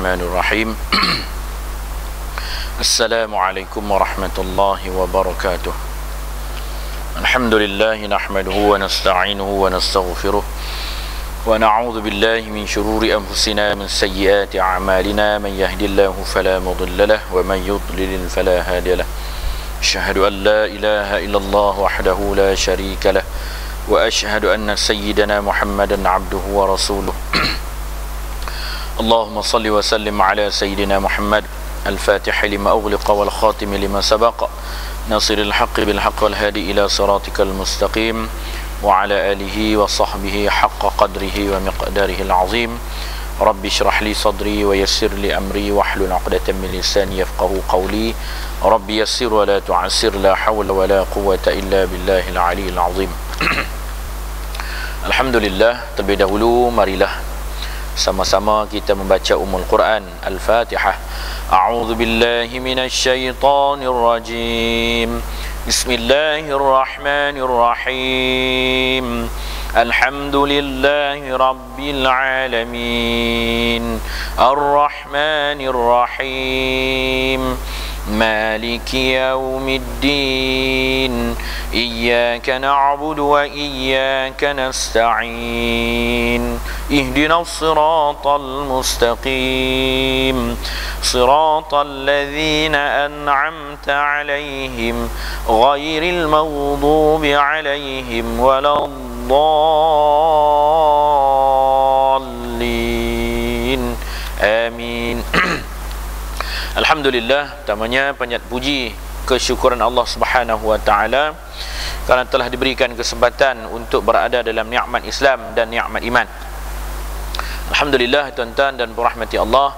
Bismillahirrahmanirrahim. Assalamualaikum warahmatullahi wabarakatuh. Alhamdulillah nahmaduhu wa nasta'inuhu wa nastaghfiruh wa na'udzu billahi min shururi anfusina min sayyiati a'malina man yahdihillahu fala mudilla lahu wa man yudlil fala hadiya lahu. Asyhadu an la ilaha illallah wahdahu la syarika lahu wa asyhadu anna sayyidana Muhammadan 'abduhu wa rasuluh. Allahumma salli wa sallim ala sayyidina Muhammad al-Fatih lima ughliqa wal khatim lima sabaqa nasiril haqqi bil haqqi wal hadi ila siratikal mustaqim wa ala alihi wa sahbihi haqqa qadrihi wa miqdarihi al-azim. Rabbi shrah li sadri wa yassir li amri wahlul 'uqdatam min lisani yafqahu qawli. Rabbi yassir wa la tu'assir, la hawla wa la quwwata illa billahil aliyyil azim. Alhamdulillah, terlebih dahulu marilah sama-sama kita membaca Ummul Quran Al-Fatihah. A'udzu billahi minasy syaithanir rajim. Bismillahirrahmanirrahim. Alhamdulillahi rabbil alamin. Ar-Rahmanir Rahim. Maliki yaumiddin. Iyyaka na'budu wa iyyaka nasta'in. Ihdinas siratal mustaqim. Siratal ladzina an'amta 'alaihim ghairil maghdubi 'alaihim waladdallin. Amin. Alhamdulillah, pertamanya panjat puji kesyukuran Allah Subhanahu wa taala kerana telah diberikan kesempatan untuk berada dalam nikmat Islam dan nikmat iman. Alhamdulillah, tuan-tuan dan rahmati Allah,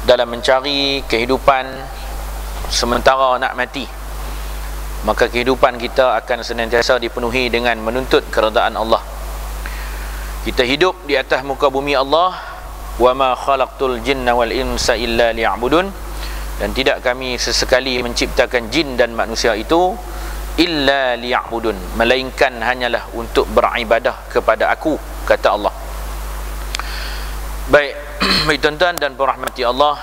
dalam mencari kehidupan sementara nak mati, maka kehidupan kita akan senantiasa dipenuhi dengan menuntut keredaan Allah. Kita hidup di atas muka bumi Allah, wa ma khalaqtul jinna wal insa illa liya'budun, dan tidak kami sesekali menciptakan jin dan manusia itu illa liya'budun, melainkan hanyalah untuk beribadah kepada aku, kata Allah. Baik, baik tuan-tuan dan rahmati Allah,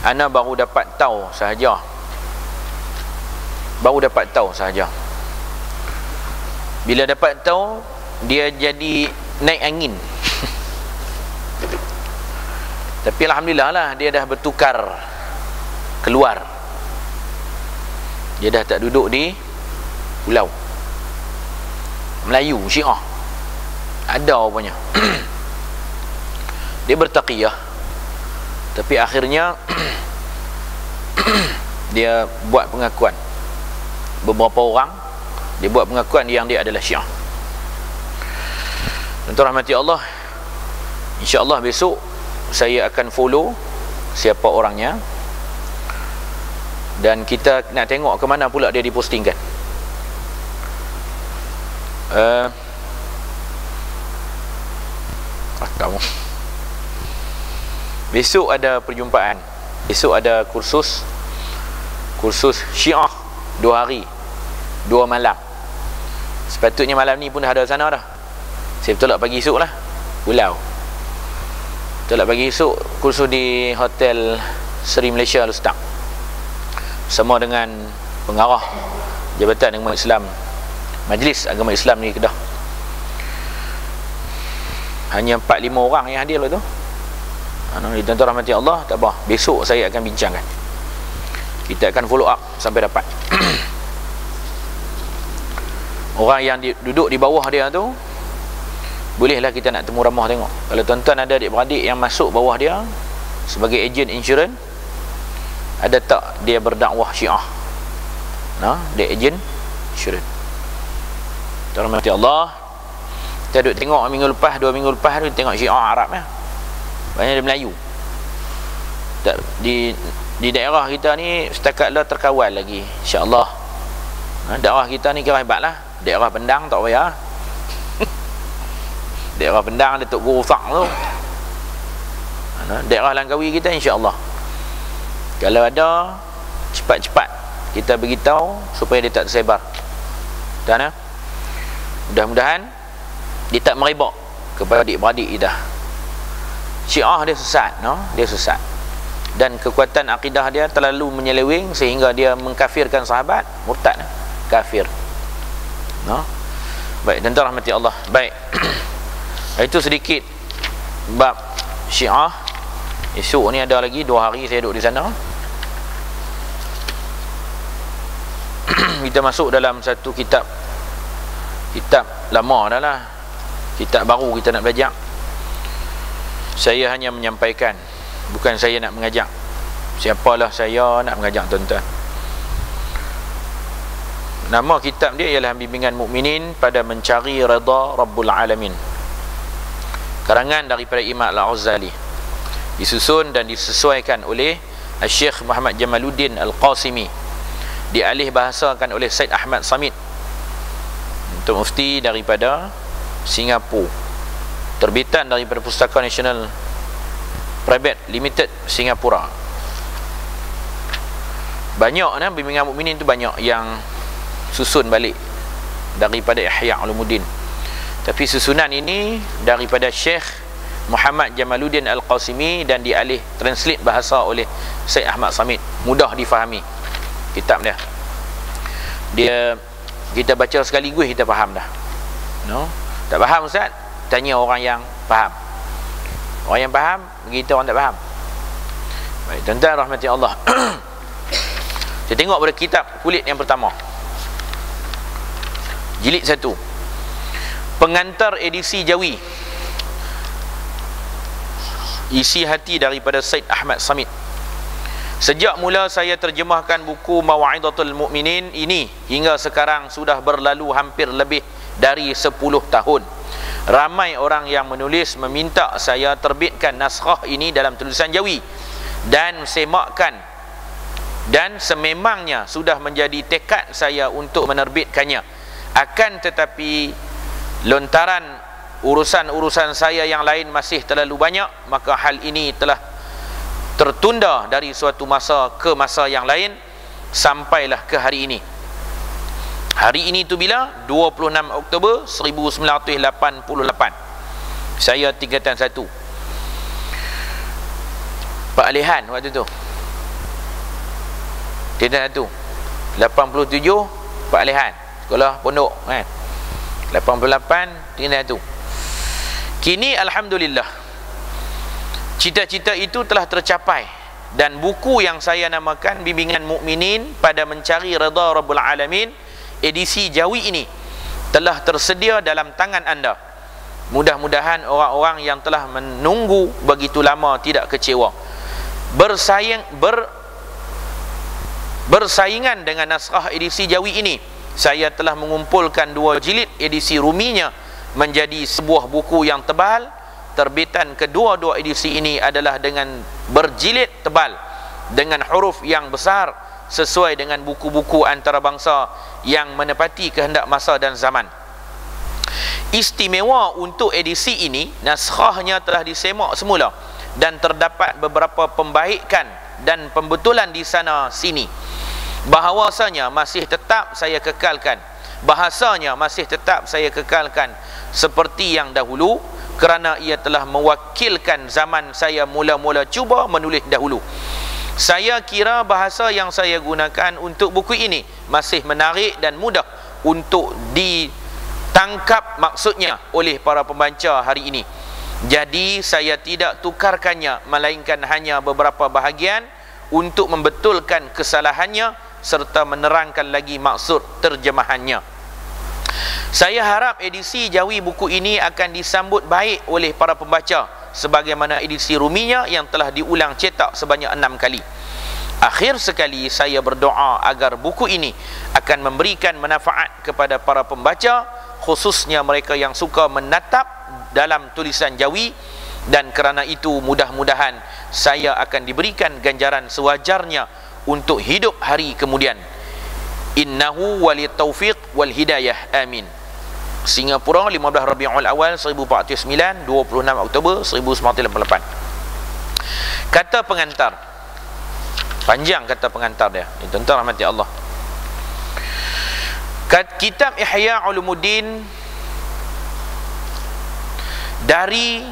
ana baru dapat tahu sahaja. Bila dapat tahu, dia jadi naik angin. Tapi alhamdulillah lah, dia dah bertukar keluar. Dia dah tak duduk di pulau Melayu Syiah. Ada rupanya. Dia bertaqiyah, tapi akhirnya dia buat pengakuan. Beberapa orang dia buat pengakuan yang dia adalah Syiah. Untuk rahmati Allah, insya-Allah besok saya akan follow siapa orangnya, dan kita nak tengok ke mana pula dia dipostingkan. Tahu. Besok ada perjumpaan. Besok ada kursus Syiah 2 hari 2 malam. Sepatutnya malam ni pun dah ada sana dah. Saya tolak pagi esok lah, pulau. Tolak pagi esok kursus di Hotel Seri Malaysia Lustak, bersama dengan pengarah Jabatan Agama Islam, Majlis Agama Islam ni Kedah. Hanya 4-5 orang yang hadir lah tu. Tuan-tuan rahmati Allah, tak apa, besok saya akan bincangkan. Kita akan follow up sampai dapat. Orang yang duduk di bawah dia tu, bolehlah kita nak temu ramah tengok. Kalau tuan-tuan ada adik-beradik yang masuk bawah dia sebagai ejen insurans, ada tak dia berdakwah Syiah? Dia ejen insurans. Tuan rahmati Allah, kita duduk tengok minggu lepas, 2 minggu lepas tu tengok Syiah Arab ya. Banyak dia Melayu. Di daerah kita ni setakatlah terkawal lagi, insya-Allah. Dakwah kita ni kira hebatlah. Daerah Pendang tak payah. Daerah Pendang ada Tok Guru Fak tu. Daerah Langkawi kita insya-Allah, kalau ada, cepat-cepat kita beritahu supaya dia tak tersebar. Dan mudah-mudahan dia tak merebak kepada adik-beradik kita. Syiah dia sesat, dia sesat, dan kekuatan akidah dia terlalu menyeleweng sehingga dia mengkafirkan sahabat, murtad, kafir. Baik, dan rahmati Allah. Baik. Itu sedikit bab Syiah. Esok ni ada lagi 2 hari saya duduk di sana. Kita masuk dalam satu kitab lama dah lah, kitab baru kita nak belajar. Saya hanya menyampaikan, bukan saya nak mengajak. Siapalah saya nak mengajak tuan-tuan. Nama kitab dia ialah Bimbingan Mukminin pada Mencari Redha Rabbul Alamin, karangan daripada Imam Al-Ghazali, disusun dan disesuaikan oleh Syekh Muhammad Jamaluddin Al-Qasimi, dialih bahasakan oleh Said Ahmad Samit, untuk mufti daripada Singapura, terbitan daripada Pustaka Nasional Private Limited Singapura. Banyak Bimbingan Mukminin tu banyak yang susun balik daripada Ihya Ulumuddin, tapi susunan ini daripada Syekh Muhammad Jamaluddin Al-Qasimi dan dialih translate bahasa oleh Said Ahmad Samit. Mudah difahami kitab dia. Kita baca sekaligus kita faham dah. Tak faham ustaz, tanya orang yang faham. Orang yang faham, kita orang tak faham. Baik, tuan-tuan rahmati Allah. Saya tengok pada kitab kulit yang pertama, jilid 1, pengantar edisi Jawi, isi hati daripada Said Ahmad Samit. Sejak mula saya terjemahkan buku Mawaidatul Mukminin ini hingga sekarang sudah berlalu hampir lebih dari 10 tahun. Ramai orang yang menulis meminta saya terbitkan naskah ini dalam tulisan Jawi, dan sememangnya sudah menjadi tekad saya untuk menerbitkannya. Akan tetapi lontaran urusan-urusan saya yang lain masih terlalu banyak, maka hal ini telah tertunda dari suatu masa ke masa yang lain sampailah ke hari ini. Hari ini tu bila? 26 Oktober 1988. Saya tingkatan 1. Pak Alihan waktu tu tingkatan 1. 87 Pak Alihan, sekolah pondok kan. 88 tingkatan 1. Kini alhamdulillah cita-cita itu telah tercapai, dan buku yang saya namakan Bimbingan Mukminin pada Mencari Redha Rabbul Alamin edisi Jawi ini telah tersedia dalam tangan anda. Mudah-mudahan orang-orang yang telah menunggu begitu lama tidak kecewa. Bersaingan dengan naskah edisi Jawi ini, saya telah mengumpulkan 2 jilid edisi Ruminya menjadi sebuah buku yang tebal. Terbitan kedua-dua edisi ini adalah dengan berjilid tebal dengan huruf yang besar sesuai dengan buku-buku antarabangsa yang menepati kehendak masa dan zaman. Istimewa untuk edisi ini, naskahnya telah disemak semula dan terdapat beberapa pembaikan dan pembetulan di sana sini. Bahasanya masih tetap saya kekalkan seperti yang dahulu, kerana ia telah mewakilkan zaman saya mula-mula cuba menulis dahulu. Saya kira bahasa yang saya gunakan untuk buku ini masih menarik dan mudah untuk ditangkap maksudnya oleh para pembaca hari ini. Jadi saya tidak tukarkannya, melainkan hanya beberapa bahagian untuk membetulkan kesalahannya serta menerangkan lagi maksud terjemahannya. Saya harap edisi Jawi buku ini akan disambut baik oleh para pembaca sebagaimana edisi Ruminya yang telah diulang cetak sebanyak 6 kali. Akhir sekali saya berdoa agar buku ini akan memberikan manfaat kepada para pembaca, khususnya mereka yang suka menatap dalam tulisan Jawi, dan kerana itu mudah-mudahan saya akan diberikan ganjaran sewajarnya untuk hidup hari kemudian. Innahu waliyat taufiq wal hidayah, amin. Singapura, 15 Rabiul Awal 1409, 26 Oktober 1988. Kata pengantar, panjang kata pengantar dia, tuan-tuan rahmati Allah. Kitab Ihya Ulumuddin dari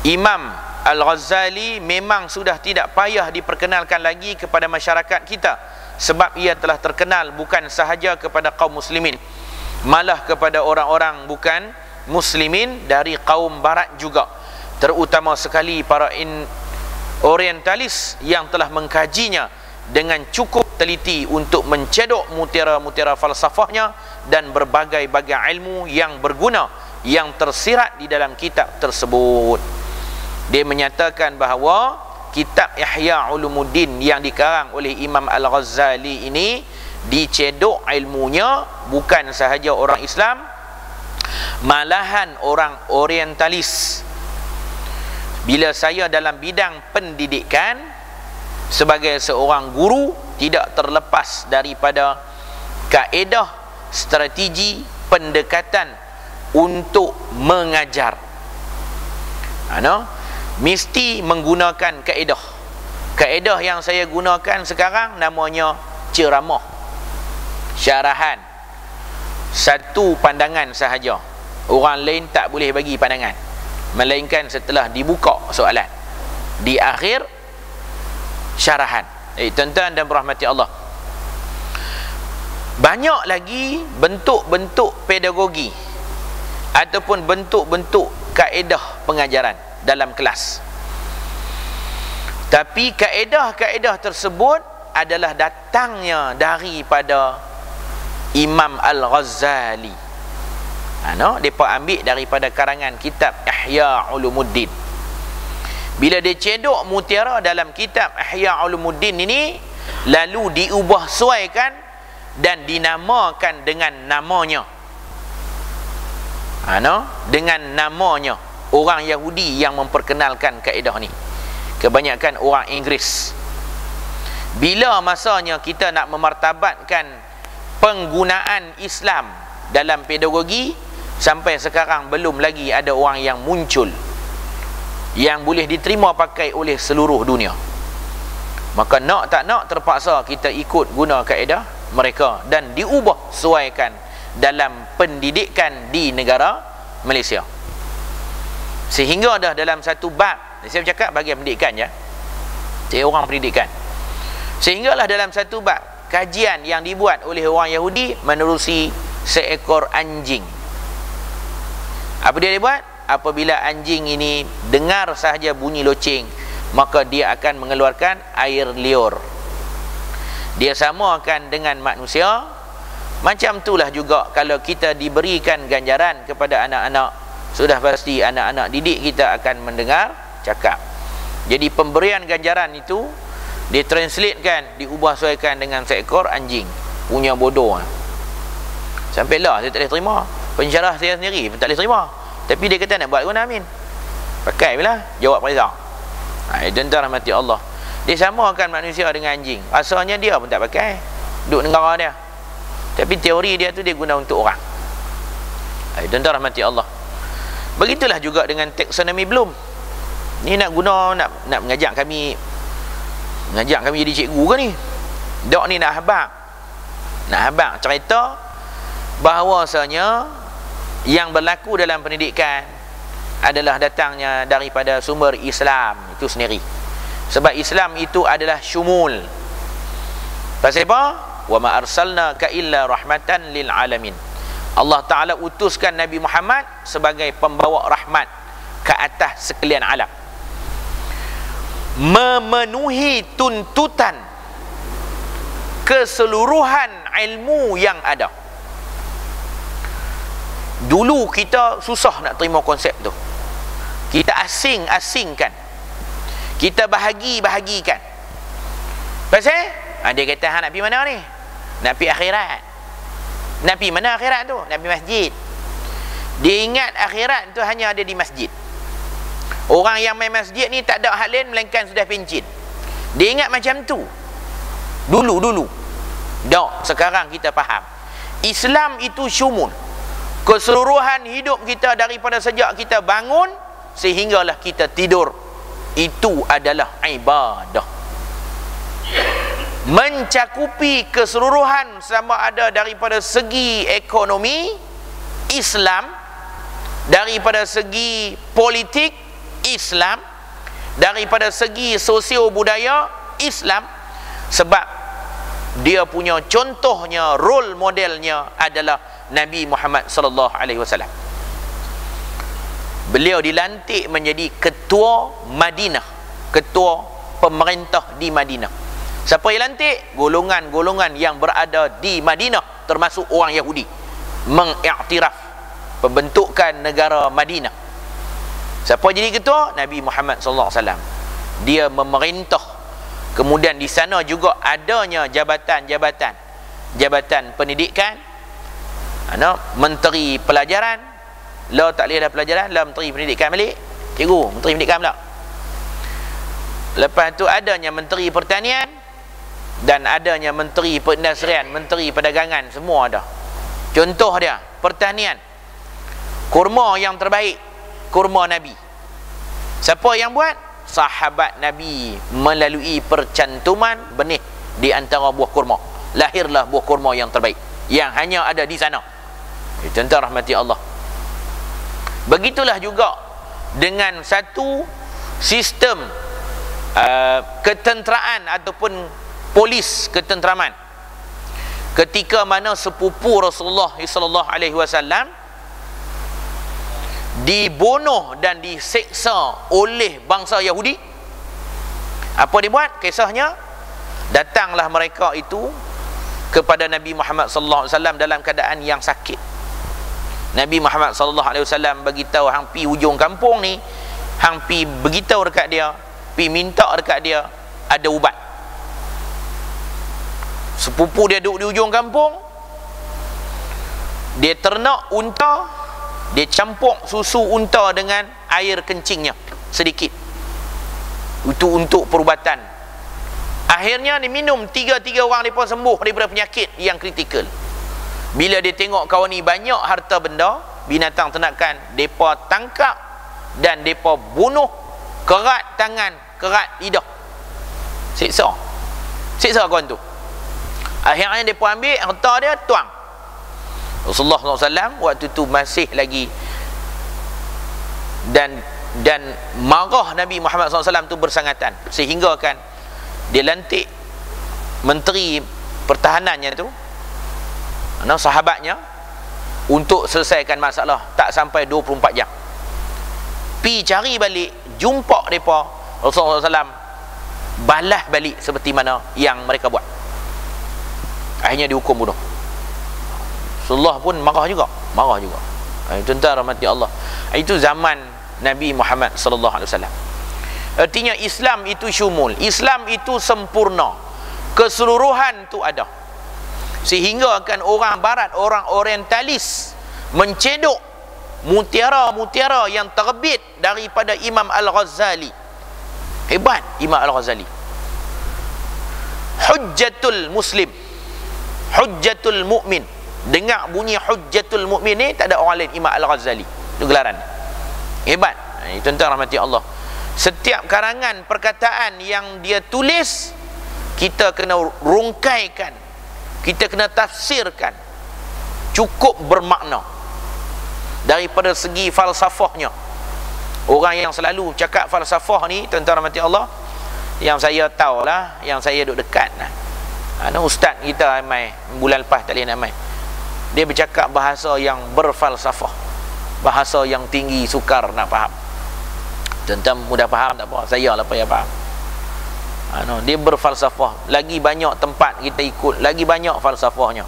Imam Al-Ghazali memang sudah tidak payah diperkenalkan lagi kepada masyarakat kita, sebab ia telah terkenal bukan sahaja kepada kaum muslimin, malah kepada orang-orang bukan muslimin dari kaum barat juga, terutama sekali para orientalis yang telah mengkajinya dengan cukup teliti untuk mencedok mutiara-mutiara falsafahnya dan berbagai-bagai ilmu yang berguna yang tersirat di dalam kitab tersebut. Dia menyatakan bahawa kitab Ihya Ulumuddin yang dikarang oleh Imam Al-Ghazali ini dicedok ilmunya bukan sahaja orang Islam, malahan orang orientalis. Bila saya dalam bidang pendidikan sebagai seorang guru, tidak terlepas daripada kaedah strategi pendekatan untuk mengajar. Mesti menggunakan kaedah. Kaedah yang saya gunakan sekarang namanya ceramah, syarahan, satu pandangan sahaja, orang lain tak boleh bagi pandangan, melainkan setelah dibuka soalan, di akhir syarahan. Tuan-tuan dan berahmati Allah, banyak lagi bentuk-bentuk pedagogi ataupun bentuk-bentuk kaedah pengajaran dalam kelas, tapi kaedah-kaedah tersebut adalah datangnya daripada Imam Al-Ghazali. Mereka ambil daripada karangan kitab Ihya Ulumuddin. Bila dia cedok mutiara dalam kitab Ihya Ulumuddin ini, lalu diubah suaikan dan dinamakan dengan namanya. Dengan namanya orang Yahudi yang memperkenalkan kaedah ni, kebanyakan orang Inggeris. Bila masanya kita nak memartabatkan penggunaan Islam dalam pedagogi, sampai sekarang belum lagi ada orang yang muncul yang boleh diterima pakai oleh seluruh dunia. Maka nak tak nak terpaksa kita ikut guna kaedah mereka dan diubah sesuaikan dalam pendidikan di negara Malaysia. Sehingga dah dalam satu bab, saya bercakap bahagian pendidikan ya, saya orang pendidikan, sehinggalah dalam satu bab kajian yang dibuat oleh orang Yahudi menerusi seekor anjing. Apa dia buat? Apabila anjing ini dengar sahaja bunyi loceng, maka dia akan mengeluarkan air liur. Dia samakan dengan manusia. Macam itulah juga kalau kita diberikan ganjaran kepada anak-anak, sudah pasti anak-anak didik kita akan mendengar cakap. Jadi pemberian ganjaran itu ditranslatekan, diubah suaikan dengan seekor anjing punya bodoh. Sampailah saya tak boleh terima, pensyarah saya sendiri pun tak boleh terima, tapi dia kata nak buat guna amin, pakai bila jawab Reza. Tuan-tuan rahmati Allah, dia samakan manusia dengan anjing. Asalnya dia pun tak pakai, duduk negara dia, tapi teori dia tu dia guna untuk orang. Tuan-tuan rahmati Allah, begitulah juga dengan taksonomi Bloom. Ni nak guna, nak mengajak kami jadi cikgu ke ni? Dok ni nak habaq cerita bahawasanya yang berlaku dalam pendidikan adalah datangnya daripada sumber Islam itu sendiri. Sebab Islam itu adalah syumul. Pasal apa? Wa ma arsalnaka illa rahmatan lil alamin. Allah Ta'ala utuskan Nabi Muhammad sebagai pembawa rahmat ke atas sekalian alam, memenuhi tuntutan keseluruhan ilmu yang ada. Dulu kita susah nak terima konsep tu, kita asing-asingkan, kita bahagi-bahagikan. Pasal dia kata hang nak pergi mana ni? Nak pergi akhirat. Nak pergi mana akhirat tu? Nak pergi masjid. Dia ingat akhirat tu hanya ada di masjid. Orang yang main masjid ni tak ada hal lain melainkan sudah pencin. Dia ingat macam tu dulu. Tak, sekarang kita faham Islam itu syumul, keseluruhan hidup kita daripada sejak kita bangun sehinggalah kita tidur, itu adalah ibadah, mencakupi keseluruhan, sama ada daripada segi ekonomi Islam, daripada segi politik Islam, daripada segi sosio budaya Islam, sebab dia punya contohnya, role modelnya adalah Nabi Muhammad sallallahu alaihi wasallam. Beliau dilantik menjadi ketua Madinah, ketua pemerintah di Madinah. Siapa yang lantik? Golongan-golongan yang berada di Madinah, termasuk orang Yahudi, mengiktiraf pembentukan negara Madinah. Siapa jadi ketua? Nabi Muhammad sallallahu alaihi wasallam. Dia memerintah. Kemudian di sana juga adanya jabatan-jabatan, jabatan pendidikan, menteri pelajaran. Lah tak boleh ada pelajaran, lah menteri pendidikan balik, cikgu, menteri pendidikan pula. Lepas tu adanya menteri pertanian dan adanya menteri perindustrian, menteri perdagangan, semua ada. Contoh dia, pertanian, kurma yang terbaik, kurma Nabi. Siapa yang buat? Sahabat Nabi melalui percantuman benih di antara buah kurma. Lahirlah buah kurma yang terbaik, yang hanya ada di sana. Tuan-tuan rahmati Allah. Begitulah juga dengan satu sistem ketenteraan ataupun polis ketenteraman. Ketika mana sepupu Rasulullah sallallahu alaihi wasallam dibunuh dan diseksa oleh bangsa Yahudi, apa dibuat? Kisahnya, datanglah mereka itu kepada Nabi Muhammad sallallahu alaihi wasallam dalam keadaan yang sakit. Nabi Muhammad sallallahu alaihi wasallam bagi tahu, hang pi hujung kampung ni, hang pi beritahu dekat dia, pi minta dekat dia ada ubat. Sepupu dia duduk di hujung kampung, dia ternak unta, dia campur susu unta dengan air kencingnya sedikit. Itu untuk perubatan. Akhirnya diminum, tiga orang mereka sembuh daripada penyakit yang kritikal. Bila dia tengok kawan ni banyak harta benda, binatang ternakan, mereka tangkap dan mereka bunuh, kerat tangan, kerat lidah, siksa kawan tu. Akhirnya mereka ambil harta dia, tuang. Rasulullah SAW waktu tu masih lagi, dan marah Nabi Muhammad SAW tu bersangatan, sehingga kan dia lantik menteri pertahanannya tu, sahabatnya, untuk selesaikan masalah. Tak sampai 24 jam pi cari balik, jumpa mereka, Rasulullah SAW balas balik seperti mana yang mereka buat. Akhirnya dihukum bunuh. Rasulullah pun marah juga. Tuan-tuan rahmati Allah, itu zaman Nabi Muhammad sallallahu alaihi wasallam. Artinya Islam itu syumul, Islam itu sempurna, keseluruhan tu ada. Sehingga akan orang barat, orang orientalis mencedok mutiara-mutiara yang terbit daripada Imam Al-Ghazali. Hebat Imam Al-Ghazali. Hujjatul Muslim, Hujjatul Mu'min. Dengar bunyi Hujjatul Mu'min ni, tak ada orang lain, Imam Al-Ghazali. Itu gelaran. Hebat. Tuan-tuan rahmati Allah. Setiap karangan perkataan yang dia tulis, kita kena rungkaikan, kita kena tafsirkan, cukup bermakna daripada segi falsafahnya. Orang yang selalu cakap falsafah ni, tuan-tuan rahmati Allah, yang saya tahulah, yang saya duduk dekat lah, ustaz kita Amai, bulan lepas tak boleh nak mai, dia bercakap bahasa yang berfalsafah, bahasa yang tinggi, sukar nak faham. Tuan-tuan mudah faham tak apa, saya lah payah faham. Dia berfalsafah. Lagi banyak tempat kita ikut, lagi banyak falsafahnya.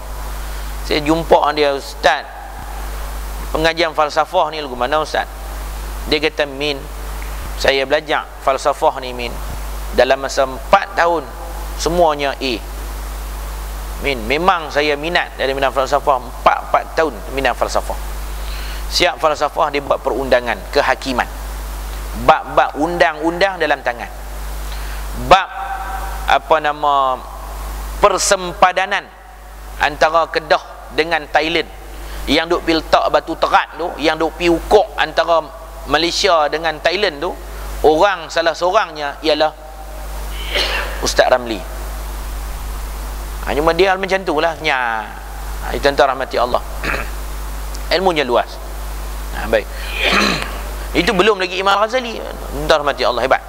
Saya jumpa dia, ustaz, pengajian falsafah ni lagu mana ustaz? Dia kata, Min, saya belajar falsafah ni Min, dalam masa 4 tahun semuanya A. Min, memang saya minat dari minat falsafah, 4 tahun minat falsafah. Siap falsafah, dia buat perundangan kehakiman, bab-bab undang-undang dalam tangan, bab persempadanan antara Kedah dengan Thailand, yang duk pi letak batu terat tu, yang duk pi ukok antara Malaysia dengan Thailand tu, orang salah seorangnya ialah Ustaz Ramli. Cuma dia macam tu lah, tuan-tuan rahmati Allah. Ilmunya luas. Baik. Itu belum lagi Imam Ghazali, tuan-tuan rahmati Allah, hebat.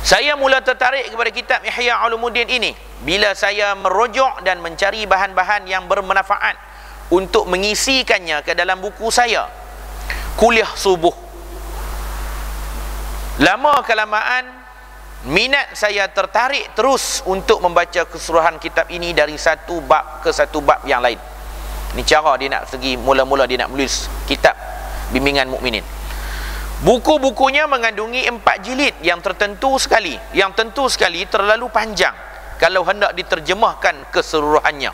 Saya mula tertarik kepada kitab Ihya Ulumuddin ini bila saya merujuk dan mencari bahan-bahan yang bermanfaat untuk mengisikannya ke dalam buku saya, Kuliah Subuh. Lama kelamaan minat saya tertarik terus untuk membaca keseluruhan kitab ini dari satu bab ke satu bab yang lain. Ini cara dia nak segi mula-mula dia nak menulis kitab bimbingan mukminin. Buku-bukunya mengandungi 4 jilid yang tentu sekali terlalu panjang kalau hendak diterjemahkan keseluruhannya.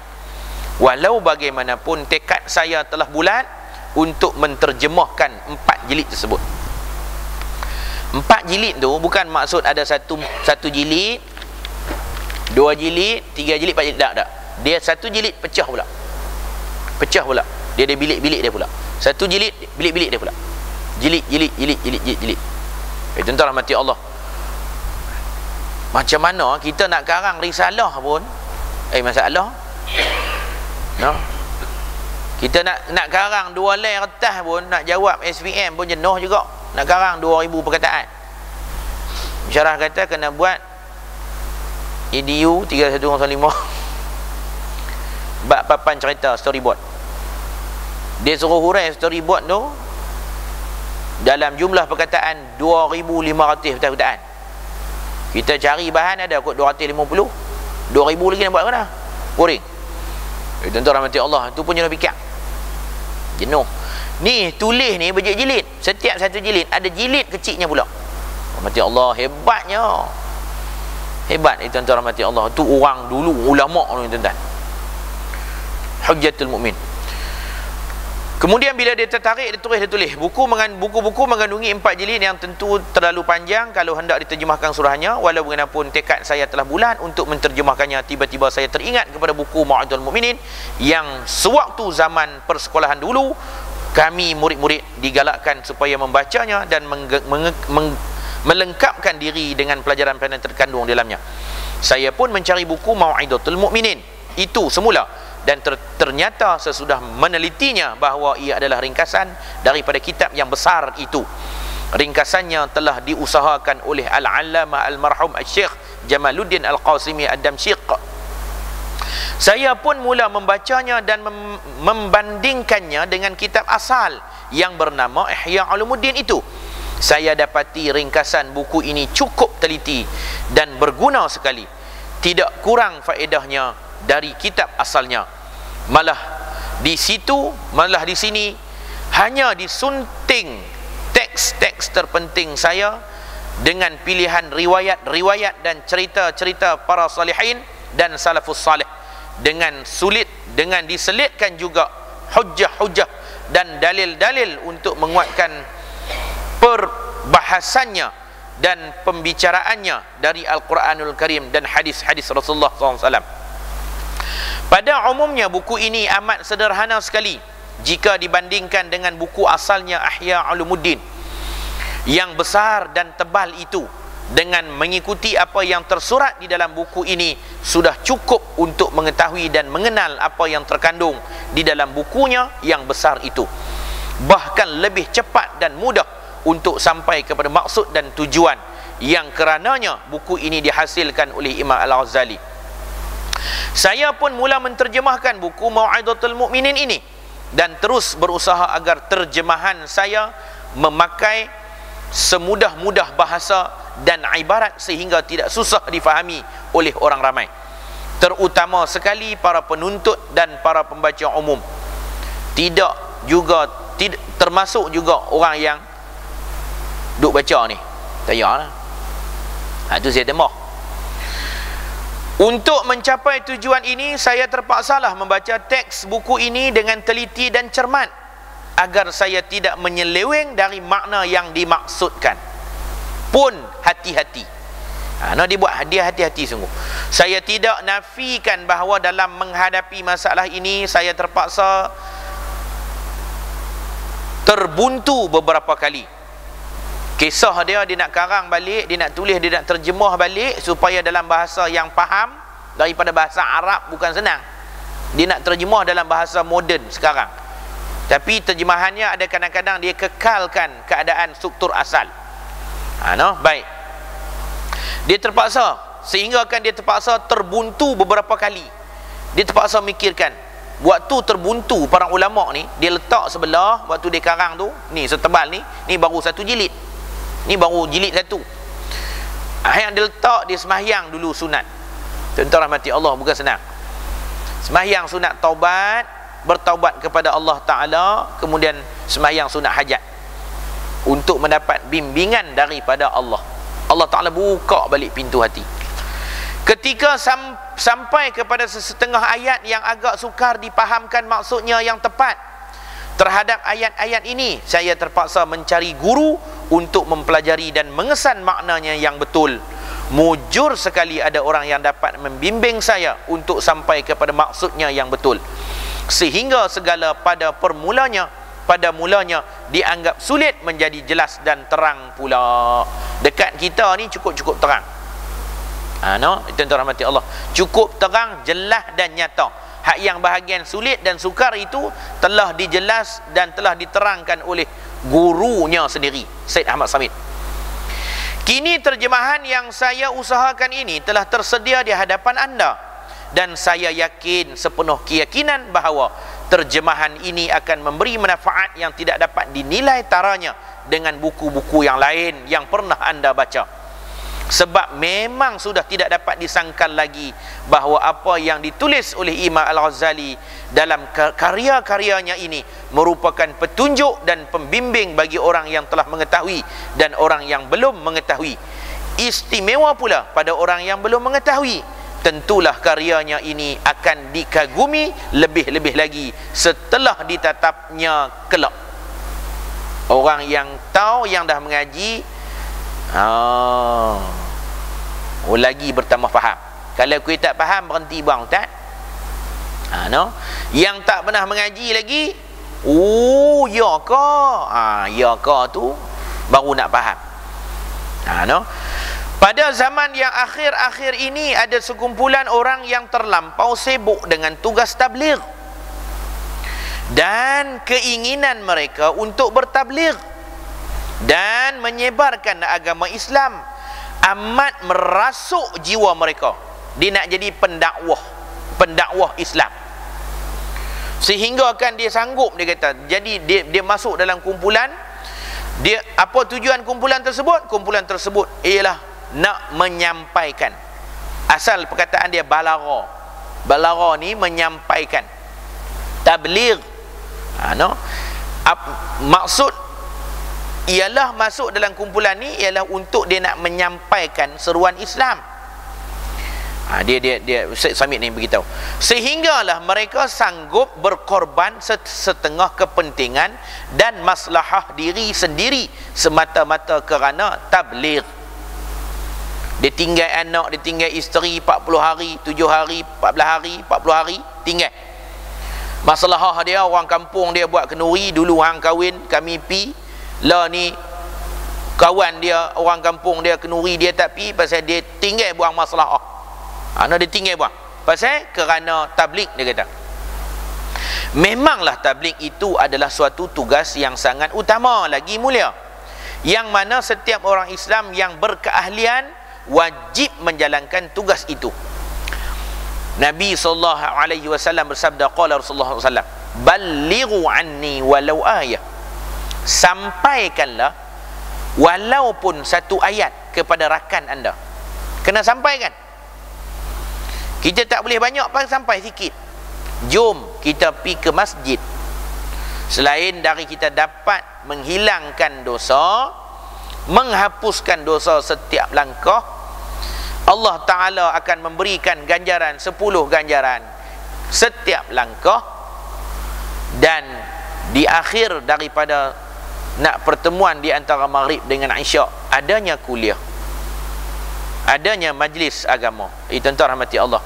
Walau bagaimanapun tekad saya telah bulat untuk menterjemahkan 4 jilid tersebut. 4 jilid tu bukan maksud ada satu jilid, 2 jilid, 3 jilid, 4 jilid, tak. Dia satu jilid pecah pula. Dia ada bilik-bilik dia pula. Satu jilid, bilik-bilik dia pula. Jilid. Tuan-tuan rahmati Allah, macam mana kita nak karang risalah pun masalah no? Kita nak karang 2 line kertas pun, nak jawab SPM pun jenuh juga. Nak karang 2000 perkataan. Syarah kata kena buat EDU 3105 bab papan cerita storyboard. Dia suruh hurai storyboard tu dalam jumlah perkataan 2500 perkataan. Kita cari bahan ada kot 250. 2000 lagi nak buat mana? Boring. Tuan-tuan rahmati Allah, tu pun jenuh fikir. Jenuh. Ni tulis ni berjilid. Setiap satu jilid ada jilid kecilnya pula. Rahmati Allah, hebatnya. Hebat tuan-tuan rahmati Allah. Tu orang dulu ulama ni tuan-tuan. Hujjatul Mukmin. Kemudian bila dia tertarik, dia tulis. Buku-buku mengandungi 4 jilid yang tentu terlalu panjang kalau hendak diterjemahkan surahnya. Walau bagaimanapun tekad saya telah bulat untuk menterjemahkannya, tiba-tiba saya teringat kepada buku Mau'izatul Mukminin yang sewaktu zaman persekolahan dulu kami murid-murid digalakkan supaya membacanya dan melengkapkan diri dengan pelajaran-pelajaran terkandung dalamnya. Saya pun mencari buku Mau'izatul Mukminin itu semula, dan ternyata sesudah menelitinya bahawa ia adalah ringkasan daripada kitab yang besar itu. Ringkasannya telah diusahakan oleh Al-Allamah Al-Marhum Al-Syekh Jamaluddin Al-Qasimi Ad-Damsyiq. Saya pun mula membacanya dan membandingkannya dengan kitab asal yang bernama Ihya Ulumuddin itu. Saya dapati ringkasan buku ini cukup teliti dan berguna sekali. Tidak kurang faedahnya dari kitab asalnya. Malah di sini hanya disunting teks-teks terpenting saya dengan pilihan riwayat-riwayat dan cerita-cerita para salihin dan salafus salih, dengan diselitkan juga hujjah-hujjah dan dalil-dalil untuk menguatkan perbahasannya dan pembicaraannya dari Al-Quranul Karim dan hadis-hadis Rasulullah SAW. Pada umumnya buku ini amat sederhana sekali jika dibandingkan dengan buku asalnya Ihya Ulumuddin yang besar dan tebal itu. Dengan mengikuti apa yang tersurat di dalam buku ini sudah cukup untuk mengetahui dan mengenal apa yang terkandung di dalam bukunya yang besar itu. Bahkan lebih cepat dan mudah untuk sampai kepada maksud dan tujuan yang kerananya buku ini dihasilkan oleh Imam Al-Ghazali. Saya pun mula menterjemahkan buku Mau'izatul Mukminin ini dan terus berusaha agar terjemahan saya memakai semudah-mudah bahasa dan ibarat sehingga tidak susah difahami oleh orang ramai, terutama sekali para penuntut dan para pembaca umum. Termasuk juga orang yang duk baca ni. Tak payahlah. Itu saya tembak. Untuk mencapai tujuan ini, saya terpaksalah membaca teks buku ini dengan teliti dan cermat agar saya tidak menyeleweng dari makna yang dimaksudkan. Pun hati-hati. Dia hati-hati sungguh. Saya tidak nafikan bahawa dalam menghadapi masalah ini saya terpaksa terbuntu beberapa kali. Kisah dia nak karang balik, dia nak tulis, dia nak terjemah balik supaya dalam bahasa yang faham daripada bahasa Arab bukan senang. Dia nak terjemah dalam bahasa moden sekarang. Tapi terjemahannya ada kadang-kadang dia kekalkan keadaan struktur asal. Baik. Dia terpaksa, sehingga kan dia terpaksa terbuntu beberapa kali. Dia terpaksa mikirkan. Waktu terbuntu para ulama ni, dia letak sebelah, waktu dia karang tu, ni setebal ni baru satu jilid. Ni baru jilid satu. Yang dia letak, dia sembahyang dulu sunat. Tuan-tuan rahmati Allah, bukan senang. Sembahyang sunat taubat, bertaubat kepada Allah Ta'ala, kemudian sembahyang sunat hajat untuk mendapat bimbingan daripada Allah. Allah Ta'ala buka balik pintu hati. Ketika sampai kepada sesetengah ayat yang agak sukar dipahamkan maksudnya yang tepat terhadap ayat-ayat ini, saya terpaksa mencari guru untuk mempelajari dan mengesan maknanya yang betul. Mujur sekali ada orang yang dapat membimbing saya untuk sampai kepada maksudnya yang betul, sehingga segala pada mulanya dianggap sulit menjadi jelas dan terang pula. Dekat kita ni cukup terang. Tuan-tuan rahmati Allah, cukup terang, jelas dan nyata. Hak yang bahagian sulit dan sukar itu telah dijelas dan telah diterangkan oleh gurunya sendiri, Syed Ahmad Samit. Kini terjemahan yang saya usahakan ini telah tersedia di hadapan anda, dan saya yakin sepenuh keyakinan bahawa terjemahan ini akan memberi manfaat yang tidak dapat dinilai taranya dengan buku-buku yang lain yang pernah anda baca. Sebab memang sudah tidak dapat disangkal lagi bahawa apa yang ditulis oleh Imam Al-Ghazali dalam karya-karyanya ini merupakan petunjuk dan pembimbing bagi orang yang telah mengetahui dan orang yang belum mengetahui. Istimewa pula pada orang yang belum mengetahui, tentulah karyanya ini akan dikagumi lebih-lebih lagi setelah ditatapnya kelak. Orang yang tahu, yang dah mengaji, lagi bertambah faham. Kalau kuih tak faham, berhenti buang Ustaz. Yang tak pernah mengaji lagi, ya ke? Ya ke tu baru nak faham. Pada zaman yang akhir-akhir ini ada sekumpulan orang yang terlampau sibuk dengan tugas tabligh dan keinginan mereka untuk bertabligh dan menyebarkan agama Islam amat merasuk jiwa mereka. Dia nak jadi pendakwah Islam, sehingga kan dia sanggup, dia kata, jadi dia masuk dalam kumpulan. Dia apa tujuan kumpulan tersebut? Kumpulan tersebut ialah nak menyampaikan, asal perkataan dia balara. Balara ni menyampaikan, tabligh. Maksud ialah masuk dalam kumpulan ni ialah untuk dia nak menyampaikan seruan Islam. Dia Syed Samit ni beritahu, sehinggalah mereka sanggup berkorban setengah kepentingan dan maslahah diri sendiri semata-mata kerana tabligh. Dia tinggal anak, dia tinggal isteri 40 hari, 7 hari, 14 hari, 40 hari tinggal. Masalah dia, orang kampung dia buat kenduri, dulu hang kahwin kami pi, lah ni kawan dia orang kampung dia kenduri, dia tak pi pasal dia tinggal buang masalah. Dia tinggal buang pasal kerana tabligh. Dia kata memanglah tabligh itu adalah suatu tugas yang sangat utama lagi mulia, yang mana setiap orang Islam yang berkeahlian wajib menjalankan tugas itu. Nabi SAW bersabda, qala Rasulullah SAW, ballighu anni walau ayah, sampaikanlah walaupun satu ayat kepada rakan anda. Kena sampaikan. Kita tak boleh banyak pun, sampai sikit. Jom kita pergi ke masjid. Selain dari kita dapat menghilangkan dosa, menghapuskan dosa setiap langkah, Allah Ta'ala akan memberikan ganjaran 10 ganjaran setiap langkah. Dan di akhir daripada nak pertemuan di antara maghrib dengan isyak, adanya kuliah, adanya majlis agama. Tuan-tuan rahmati Allah.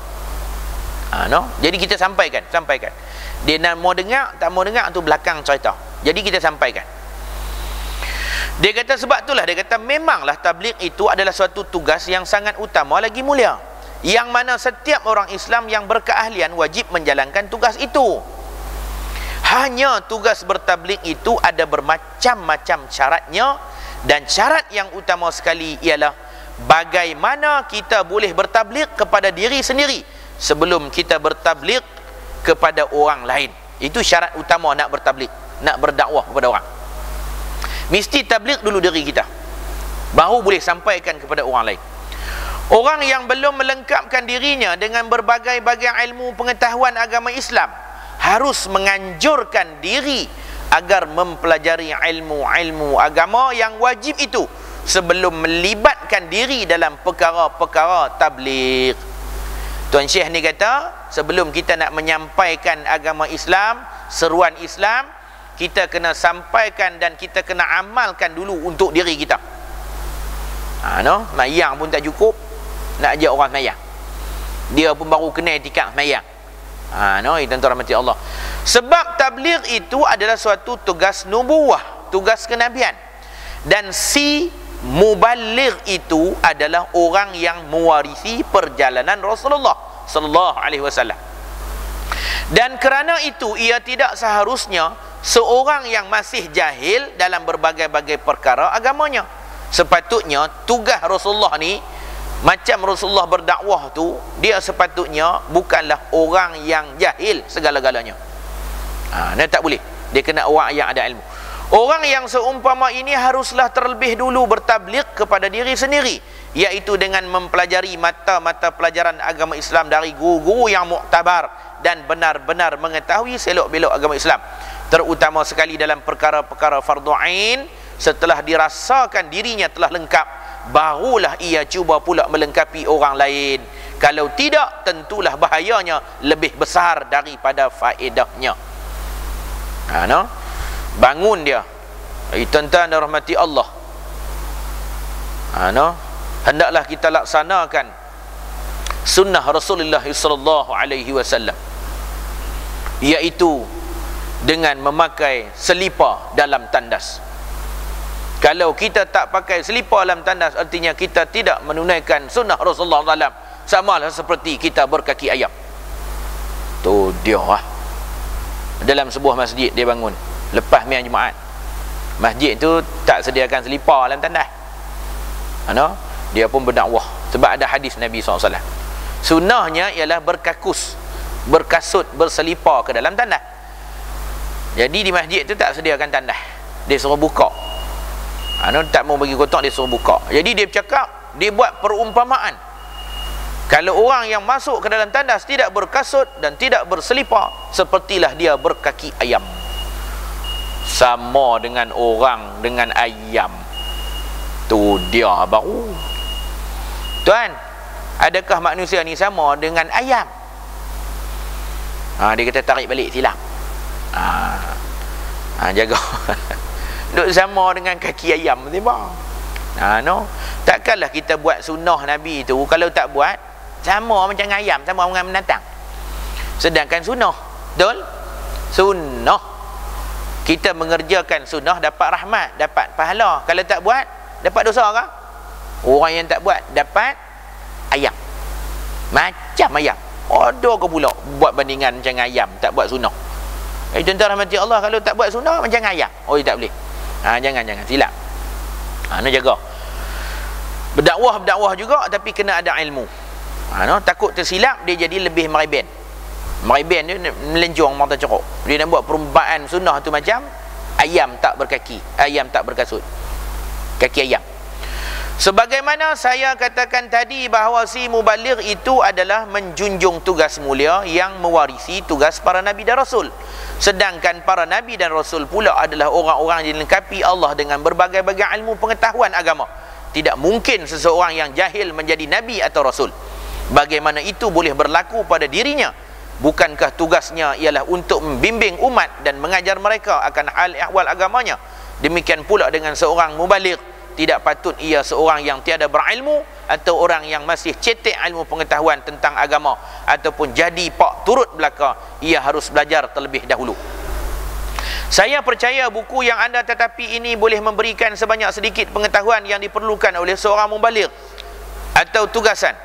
Jadi kita sampaikan. Dia nak mau dengar, tak mau dengar, tu belakang cerita. Jadi kita sampaikan. Dia kata sebab itulah dia kata memanglah tabligh itu adalah suatu tugas yang sangat utama lagi mulia, yang mana setiap orang Islam yang berkeahlian wajib menjalankan tugas itu. Hanya tugas bertabligh itu ada bermacam-macam syaratnya, dan syarat yang utama sekali ialah bagaimana kita boleh bertabligh kepada diri sendiri sebelum kita bertabligh kepada orang lain. Itu syarat utama nak bertabligh, nak berdakwah kepada orang. Mesti tabligh dulu diri kita, baru boleh sampaikan kepada orang lain. Orang yang belum melengkapkan dirinya dengan berbagai-bagai ilmu pengetahuan agama Islam harus menganjurkan diri agar mempelajari ilmu-ilmu agama yang wajib itu sebelum melibatkan diri dalam perkara-perkara tabligh. Tuan Syekh ni kata, sebelum kita nak menyampaikan agama Islam, seruan Islam, kita kena sampaikan dan kita kena amalkan dulu untuk diri kita. Mayang pun tak cukup, nak ajak orang mayang, dia pun baru kenal etikat mayang. Tuan-tuan rahmati Allah. Sebab tabligh itu adalah suatu tugas nubuwah, tugas kenabian. Dan si muballigh itu adalah orang yang mewarisi perjalanan Rasulullah sallallahu alaihi wasallam. Dan kerana itu ia tidak seharusnya seorang yang masih jahil dalam berbagai-bagai perkara agamanya. Sepatutnya tugas Rasulullah ni, macam Rasulullah berdakwah tu, dia sepatutnya bukanlah orang yang jahil segala-galanya. Dia tak boleh, dia kena orang yang ada ilmu. Orang yang seumpama ini haruslah terlebih dulu bertabligh kepada diri sendiri, iaitu dengan mempelajari mata-mata pelajaran agama Islam dari guru-guru yang muktabar dan benar-benar mengetahui selok-belok agama Islam, terutama sekali dalam perkara-perkara fardu ain. Setelah dirasakan dirinya telah lengkap, barulah ia cuba pula melengkapi orang lain. Kalau tidak, tentulah bahayanya lebih besar daripada faedahnya. Bangun dia. Tuan-tuan dan rahmati Allah. Hendaklah kita laksanakan sunnah Rasulullah sallallahu alaihi wasallam, iaitu dengan memakai selipar dalam tandas. Kalau kita tak pakai selipar dalam tandas, artinya kita tidak menunaikan sunnah Rasulullah SAW. Samalah seperti kita berkaki ayam. Tu dia dalam sebuah masjid dia bangun lepas sembahyang Jumaat. Masjid tu tak sediakan selipar dalam tandas. Dia pun berdakwah sebab ada hadis Nabi SAW. Sunnahnya ialah berkakus, berkasut, berselipar ke dalam tandas. Jadi di masjid tu tak sediakan tandas, dia suruh buka. Tak mau bagi kotak, dia suruh buka. Jadi dia bercakap, dia buat perumpamaan. Kalau orang yang masuk ke dalam tandas tidak berkasut dan tidak berselipar, sepertilah dia berkaki ayam. Sama dengan orang dengan ayam. Tu dia baru. Tuan, adakah manusia ni sama dengan ayam? Dia kata tarik balik, silap. Jaga. Duk sama dengan kaki ayam tiba. Takkanlah kita buat sunnah Nabi tu, kalau tak buat sama macam ayam, sama dengan binatang. Sedangkan sunnah, betul? Sunnah, kita mengerjakan sunnah dapat rahmat, dapat pahala. Kalau tak buat, dapat dosa ke? Orang yang tak buat dapat ayam, macam ayam. Ada ke pula buat bandingan macam ayam, tak buat sunnah? Tuan-tuan rahmati Allah, kalau tak buat sunnah macam ayam. Tak boleh. Jangan silap. Nak jaga. Berdakwah juga, tapi kena ada ilmu. Takut tersilap, dia jadi lebih mereben. Mereben dia melenjong mata ceruk. Dia nak buat perumpamaan sunnah tu macam ayam tak berkaki, ayam tak berkasut, kaki ayam. Sebagaimana saya katakan tadi, bahawa si mubaligh itu adalah menjunjung tugas mulia yang mewarisi tugas para nabi dan rasul. Sedangkan para nabi dan rasul pula adalah orang-orang yang dilengkapi Allah dengan berbagai-bagai ilmu pengetahuan agama. Tidak mungkin seseorang yang jahil menjadi nabi atau rasul. Bagaimana itu boleh berlaku pada dirinya? Bukankah tugasnya ialah untuk membimbing umat dan mengajar mereka akan hal ehwal agamanya? Demikian pula dengan seorang mubaligh. Tidak patut ia seorang yang tiada berilmu atau orang yang masih cetek ilmu pengetahuan tentang agama ataupun jadi pak turut belaka. Ia harus belajar terlebih dahulu. Saya percaya buku yang anda tetapi ini boleh memberikan sebanyak sedikit pengetahuan yang diperlukan oleh seorang mubaligh atau tugasan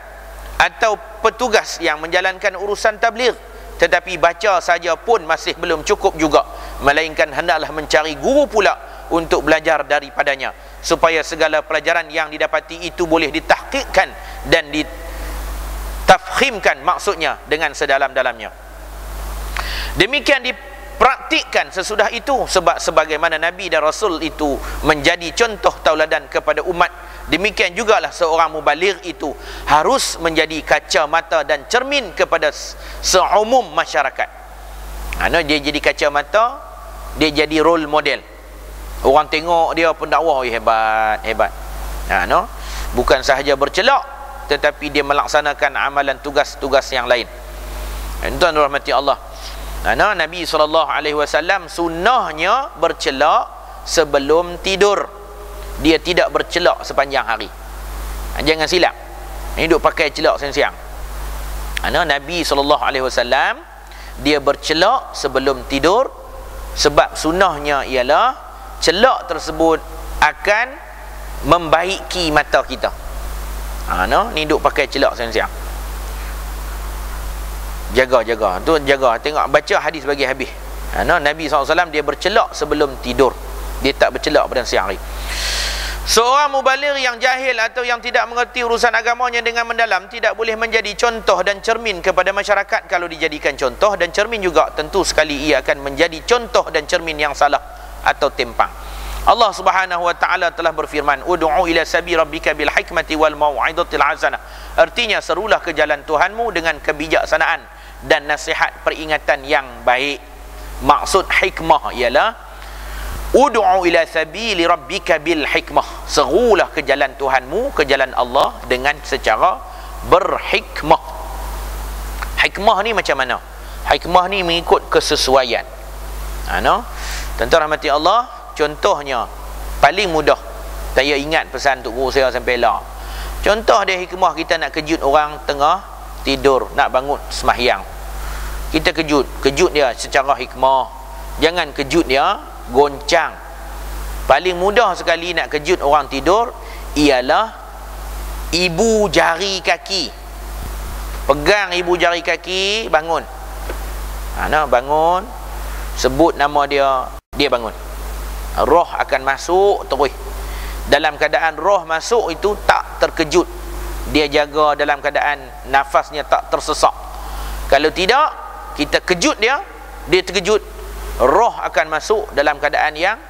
atau petugas yang menjalankan urusan tabligh. Tetapi baca saja pun masih belum cukup juga, melainkan hendaklah mencari guru pula untuk belajar daripadanya, supaya segala pelajaran yang didapati itu boleh ditahqiqkan dan ditafkhimkan maksudnya dengan sedalam-dalamnya. Demikian dipraktikkan sesudah itu, sebab sebagaimana Nabi dan Rasul itu menjadi contoh tauladan kepada umat, demikian jugalah seorang mubaligh itu harus menjadi kacamata dan cermin kepada seumum masyarakat. Dia jadi kacamata, dia jadi role model. Orang tengok dia pendakwah, hebat, hebat. Bukan sahaja bercelak, tetapi dia melaksanakan amalan tugas-tugas yang lain. Tuan rahmati Allah. Nabi SAW sunnahnya bercelak sebelum tidur. Dia tidak bercelak sepanjang hari. Jangan silap, ini duk pakai celak siang-siang. Nabi SAW dia bercelak sebelum tidur, sebab sunnahnya ialah celak tersebut akan membaiki mata kita. Ni duk pakai celak siang-siang. Jaga tu, jaga, tengok, baca hadis bagi habis. Nabi SAW dia bercelak sebelum tidur, dia tak bercelak pada siang hari. Seorang mubaligh yang jahil atau yang tidak mengerti urusan agamanya dengan mendalam tidak boleh menjadi contoh dan cermin kepada masyarakat. Kalau dijadikan contoh dan cermin juga, tentu sekali ia akan menjadi contoh dan cermin yang salah atau timpang. Allah Subhanahu wa taala telah berfirman, ud'u ila sabi rabbika bil hikmati wal mau'izatil hasanah. Artinya, serulah ke jalan Tuhanmu dengan kebijaksanaan dan nasihat peringatan yang baik. Maksud hikmah ialah ud'u ila sabili rabbika bil hikmah. Serulah ke jalan Tuhanmu, ke jalan Allah dengan secara berhikmah. Hikmah ni macam mana? Hikmah ni mengikut kesesuaian. Tuan-tuan rahmati Allah, contohnya paling mudah, saya ingat pesan Tok Guru saya sampai lah. Contoh dia hikmah, kita nak kejut orang tengah tidur, nak bangun sembahyang, kita kejut dia secara hikmah. Jangan kejut dia goncang. Paling mudah sekali nak kejut orang tidur ialah ibu jari kaki. Pegang ibu jari kaki, bangun. Bangun, sebut nama dia, dia bangun. Roh akan masuk terus. Dalam keadaan roh masuk itu tak terkejut, dia jaga dalam keadaan nafasnya tak tersesak. Kalau tidak, kita kejut dia, dia terkejut, roh akan masuk dalam keadaan yang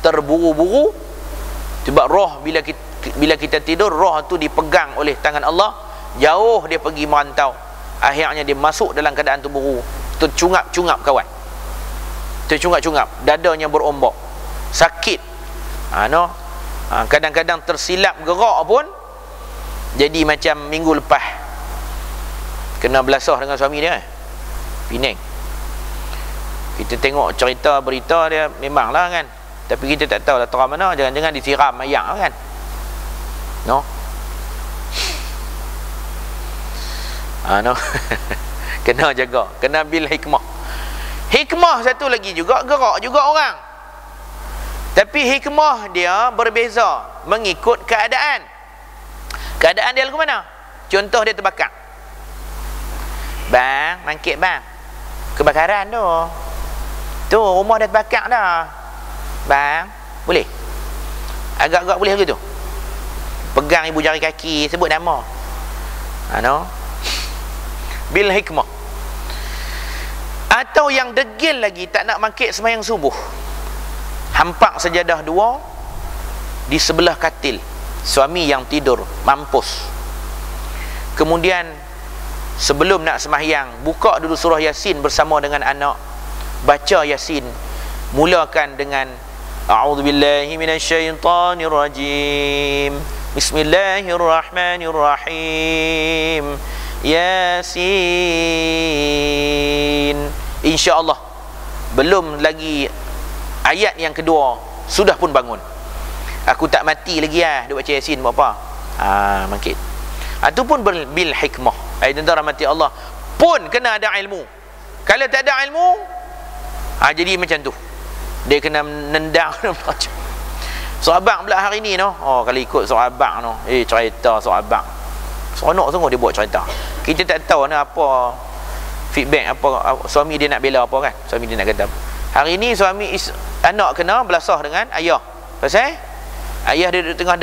terburu-buru. Sebab roh bila kita tidur, roh tu dipegang oleh tangan Allah, jauh dia pergi merantau, akhirnya dia masuk dalam keadaan terburu, tercungap-cungap kawan, tercungap-cungap, dadanya berombak, sakit. Kadang-kadang tersilap gerak pun jadi macam minggu lepas kena belasah dengan suami dia, Penang. Kita tengok cerita berita dia, memanglah kan, tapi kita tak tahu lah terang mana. Jangan-jangan disiram mayat kan. Kena jaga, kena bil hikmah. Hikmah satu lagi juga, gerak juga orang, tapi hikmah dia berbeza mengikut keadaan. Keadaan dia lagu mana? Contoh, dia terbakar. Bang, mangkit bang, kebakaran tu, rumah dah terbakar dah bang, boleh agak-agak boleh begitu, pegang ibu jari kaki, sebut nama. Bil hikmah. Atau yang degil lagi, tak nak mangkit sembahyang subuh, hampak sejadah dua di sebelah katil suami yang tidur mampus. Kemudian sebelum nak sembahyang, buka dulu surah Yasin bersama dengan anak, baca Yasin, mulakan dengan a'udzubillahi minasyaitonirrajim, bismillahirrahmanirrahim, Yasin. InsyaAllah belum lagi ayat yang kedua sudah pun bangun. Aku tak mati lagi duk baca Yasin buat apa? Mangkit. Itu pun bil hikmah. Tuan-tuan rahmati Allah, pun kena ada ilmu. Kalau tak ada ilmu, jadi macam tu, dia kena nendang. Sahabat pula hari ni kalau ikut sahabat cerita sahabat, seronok sungguh dia buat cerita. Kita tak tahu apa feedback, apa suami dia nak bela apa kan, suami dia nak kata apa. Hari ni suami Anak kena belasah dengan ayah. Pasal ayah dia duduk tengah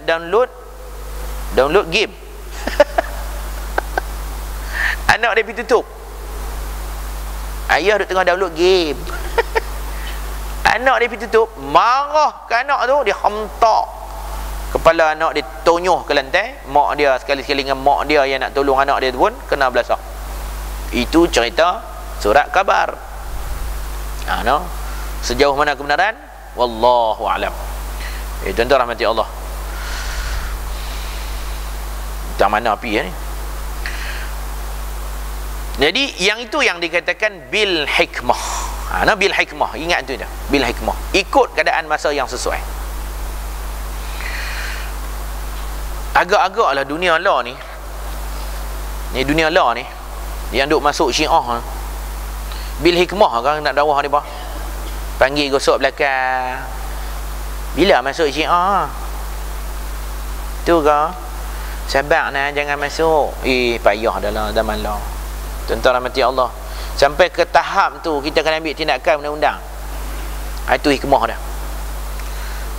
download game. Anak dia pergi tutup. Ayah duduk tengah download game. Anak dia pergi tutup, marah ke anak tu, dia hentak kepala anak dia, tonyoh ke lantai. Mak dia sekali-sekali dengan mak dia yang nak tolong anak dia tu pun kena belasah. Itu cerita surat khabar. No? Sejauh mana kebenaran, wallahu alam. Tuan-tuan rahmati Allah, macam mana api ni. Jadi yang itu yang dikatakan bil hikmah. Bil hikmah, ingat tu dah, bil hikmah, ikut keadaan masa yang sesuai. Agak-agak lah dunia lah ni dunia lah ni yang duk masuk Syiah, bil hikmah kan nak dakwah ni bah, panggil gosok belakang. Bila masuk Syiah tu ke, sabar nah, jangan masuk. Payah dah lah zaman lah. Tuan-tuan rahmati Allah, sampai ke tahap tu kita kena ambil tindakan undang-undang. Itu hikmah dah.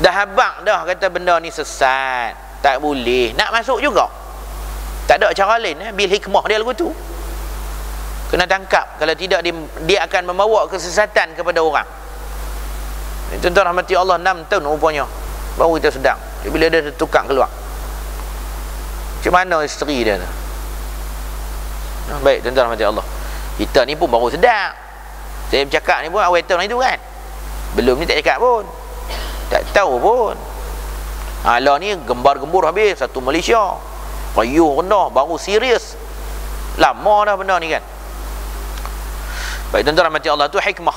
Dah habaq dah kata benda ni sesat, tak boleh, nak masuk juga. Tak ada cara lain. Bil hikmah dia lagu tu. Kena tangkap, kalau tidak dia akan membawa kesesatan kepada orang. Tuan-tuan rahmati Allah, 6 tahun rupanya baru kita sedang. Bila dia tukang keluar, macam mana isteri dia tu? Baik tuan-tuan rahmati Allah, kita ni pun baru sedang. Saya bercakap ni pun awal tahun itu kan, belum ni tak cakap pun, tak tahu pun. Lah ni gembar-gembur habis satu Malaysia, payuh rendah, baru serius. Lama dah benda ni kan. Baik tuan-tuan rahmati Allah, tu hikmah.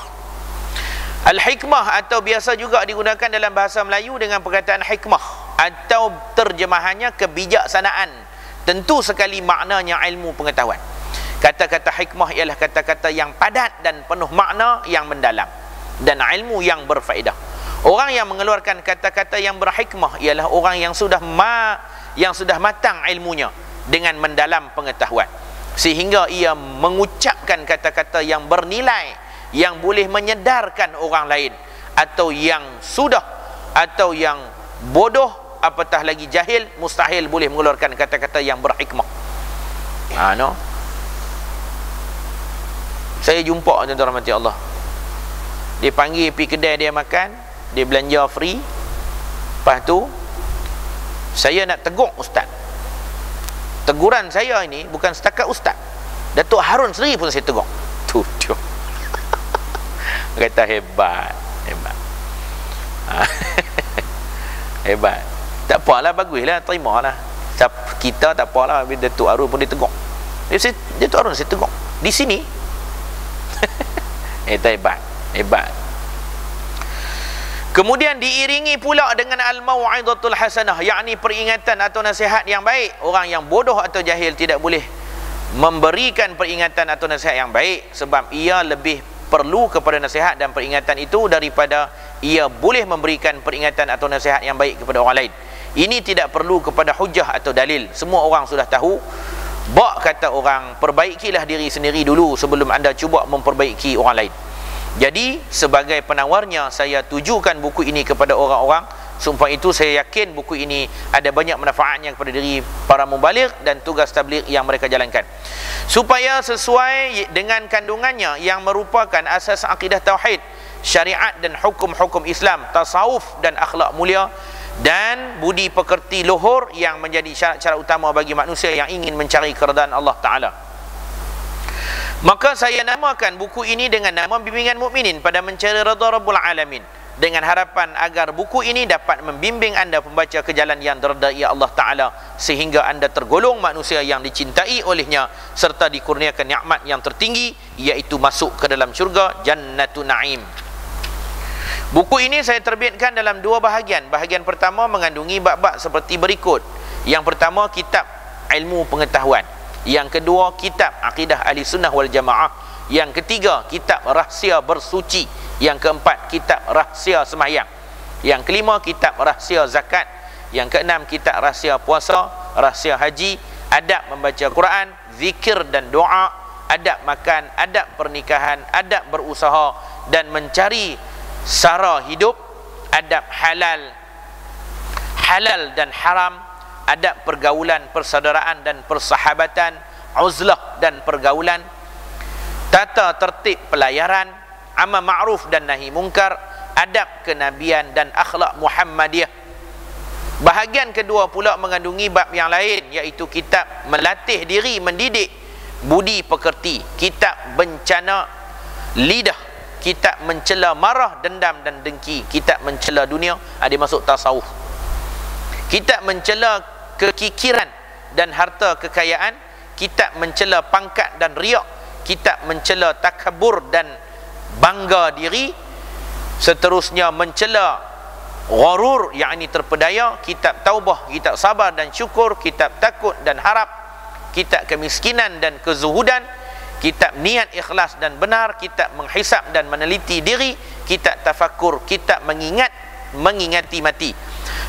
Al-hikmah atau biasa juga digunakan dalam bahasa Melayu dengan perkataan hikmah, atau terjemahannya kebijaksanaan. Tentu sekali maknanya ilmu pengetahuan. Kata-kata hikmah ialah kata-kata yang padat dan penuh makna yang mendalam dan ilmu yang berfaedah. Orang yang mengeluarkan kata-kata yang berhikmah ialah orang yang sudah matang ilmunya dengan mendalam pengetahuan, sehingga ia mengucapkan kata-kata yang bernilai, yang boleh menyedarkan orang lain, atau yang bodoh, apatah lagi jahil, mustahil boleh mengeluarkan kata-kata yang berhikmah. Saya jumpa tuan-tuan rahmati Allah, dia panggil pergi kedai dia makan, dia belanja free. Lepas tu saya nak tegur ustaz. Teguran saya ini bukan setakat ustaz, Datuk Harun Seri pun saya tegur. Tu kata hebat. Hebat. Tak apalah, baguslah, terimalah. Kita tak apalah, Datuk Harun pun ditegur. Datuk Harun saya tegur di sini. Hebat. Kemudian diiringi pula dengan al-mau'izatul hasanah, yakni peringatan atau nasihat yang baik. Orang yang bodoh atau jahil tidak boleh memberikan peringatan atau nasihat yang baik, sebab ia lebih perlu kepada nasihat dan peringatan itu daripada ia boleh memberikan peringatan atau nasihat yang baik kepada orang lain. Ini tidak perlu kepada hujah atau dalil. Semua orang sudah tahu. Bak kata orang, perbaikilah diri sendiri dulu sebelum anda cuba memperbaiki orang lain. Jadi sebagai penawarnya, saya tujukan buku ini kepada orang-orang. Sumpah itu saya yakin buku ini ada banyak manfaatnya kepada diri para mubaligh dan tugas tabligh yang mereka jalankan, supaya sesuai dengan kandungannya yang merupakan asas akidah tauhid, syariat dan hukum-hukum Islam, tasawuf dan akhlak mulia, dan budi pekerti luhur yang menjadi syarat-syarat utama bagi manusia yang ingin mencari keredaan Allah Ta'ala. Maka saya namakan buku ini dengan nama Bimbingan Mukminin pada Mencari Redha Rabbul Alamin, dengan harapan agar buku ini dapat membimbing anda pembaca ke jalan yang diredai Allah Ta'ala, sehingga anda tergolong manusia yang dicintai olehnya serta dikurniakan nikmat yang tertinggi, iaitu masuk ke dalam syurga Jannatun Na'im. Buku ini saya terbitkan dalam 2 bahagian. Bahagian pertama mengandungi bab-bab seperti berikut. Yang pertama, kitab ilmu pengetahuan. Yang kedua, kitab akidah ahli sunnah wal jamaah. Yang ketiga, kitab rahsia bersuci. Yang keempat, kitab rahsia sembahyang. Yang kelima, kitab rahsia zakat. Yang keenam, kitab rahsia puasa, rahsia haji, adab membaca Quran, zikir dan doa, adab makan, adab pernikahan, adab berusaha dan mencari sara hidup, adab halal dan haram, adab pergaulan, persaudaraan dan persahabatan, uzlah dan pergaulan, tata tertib pelayaran, amal ma'ruf dan nahi mungkar, adab kenabian dan akhlak Muhammadiyah. Bahagian kedua pula mengandungi bab yang lain, iaitu kitab melatih diri mendidik budi pekerti, kitab bencana lidah, kitab mencela marah, dendam dan dengki, kitab mencela dunia, ada masuk tasawuf, kitab mencela kekikiran dan harta kekayaan, kitab mencela pangkat dan riak, kitab mencela takabur dan bangga diri, seterusnya mencela gharur, yakni terpedaya, kitab taubah, kitab sabar dan syukur, kitab takut dan harap, kitab kemiskinan dan kezuhudan, kitab niat ikhlas dan benar, kitab menghisap dan meneliti diri, kitab tafakur, kitab mengingati mati.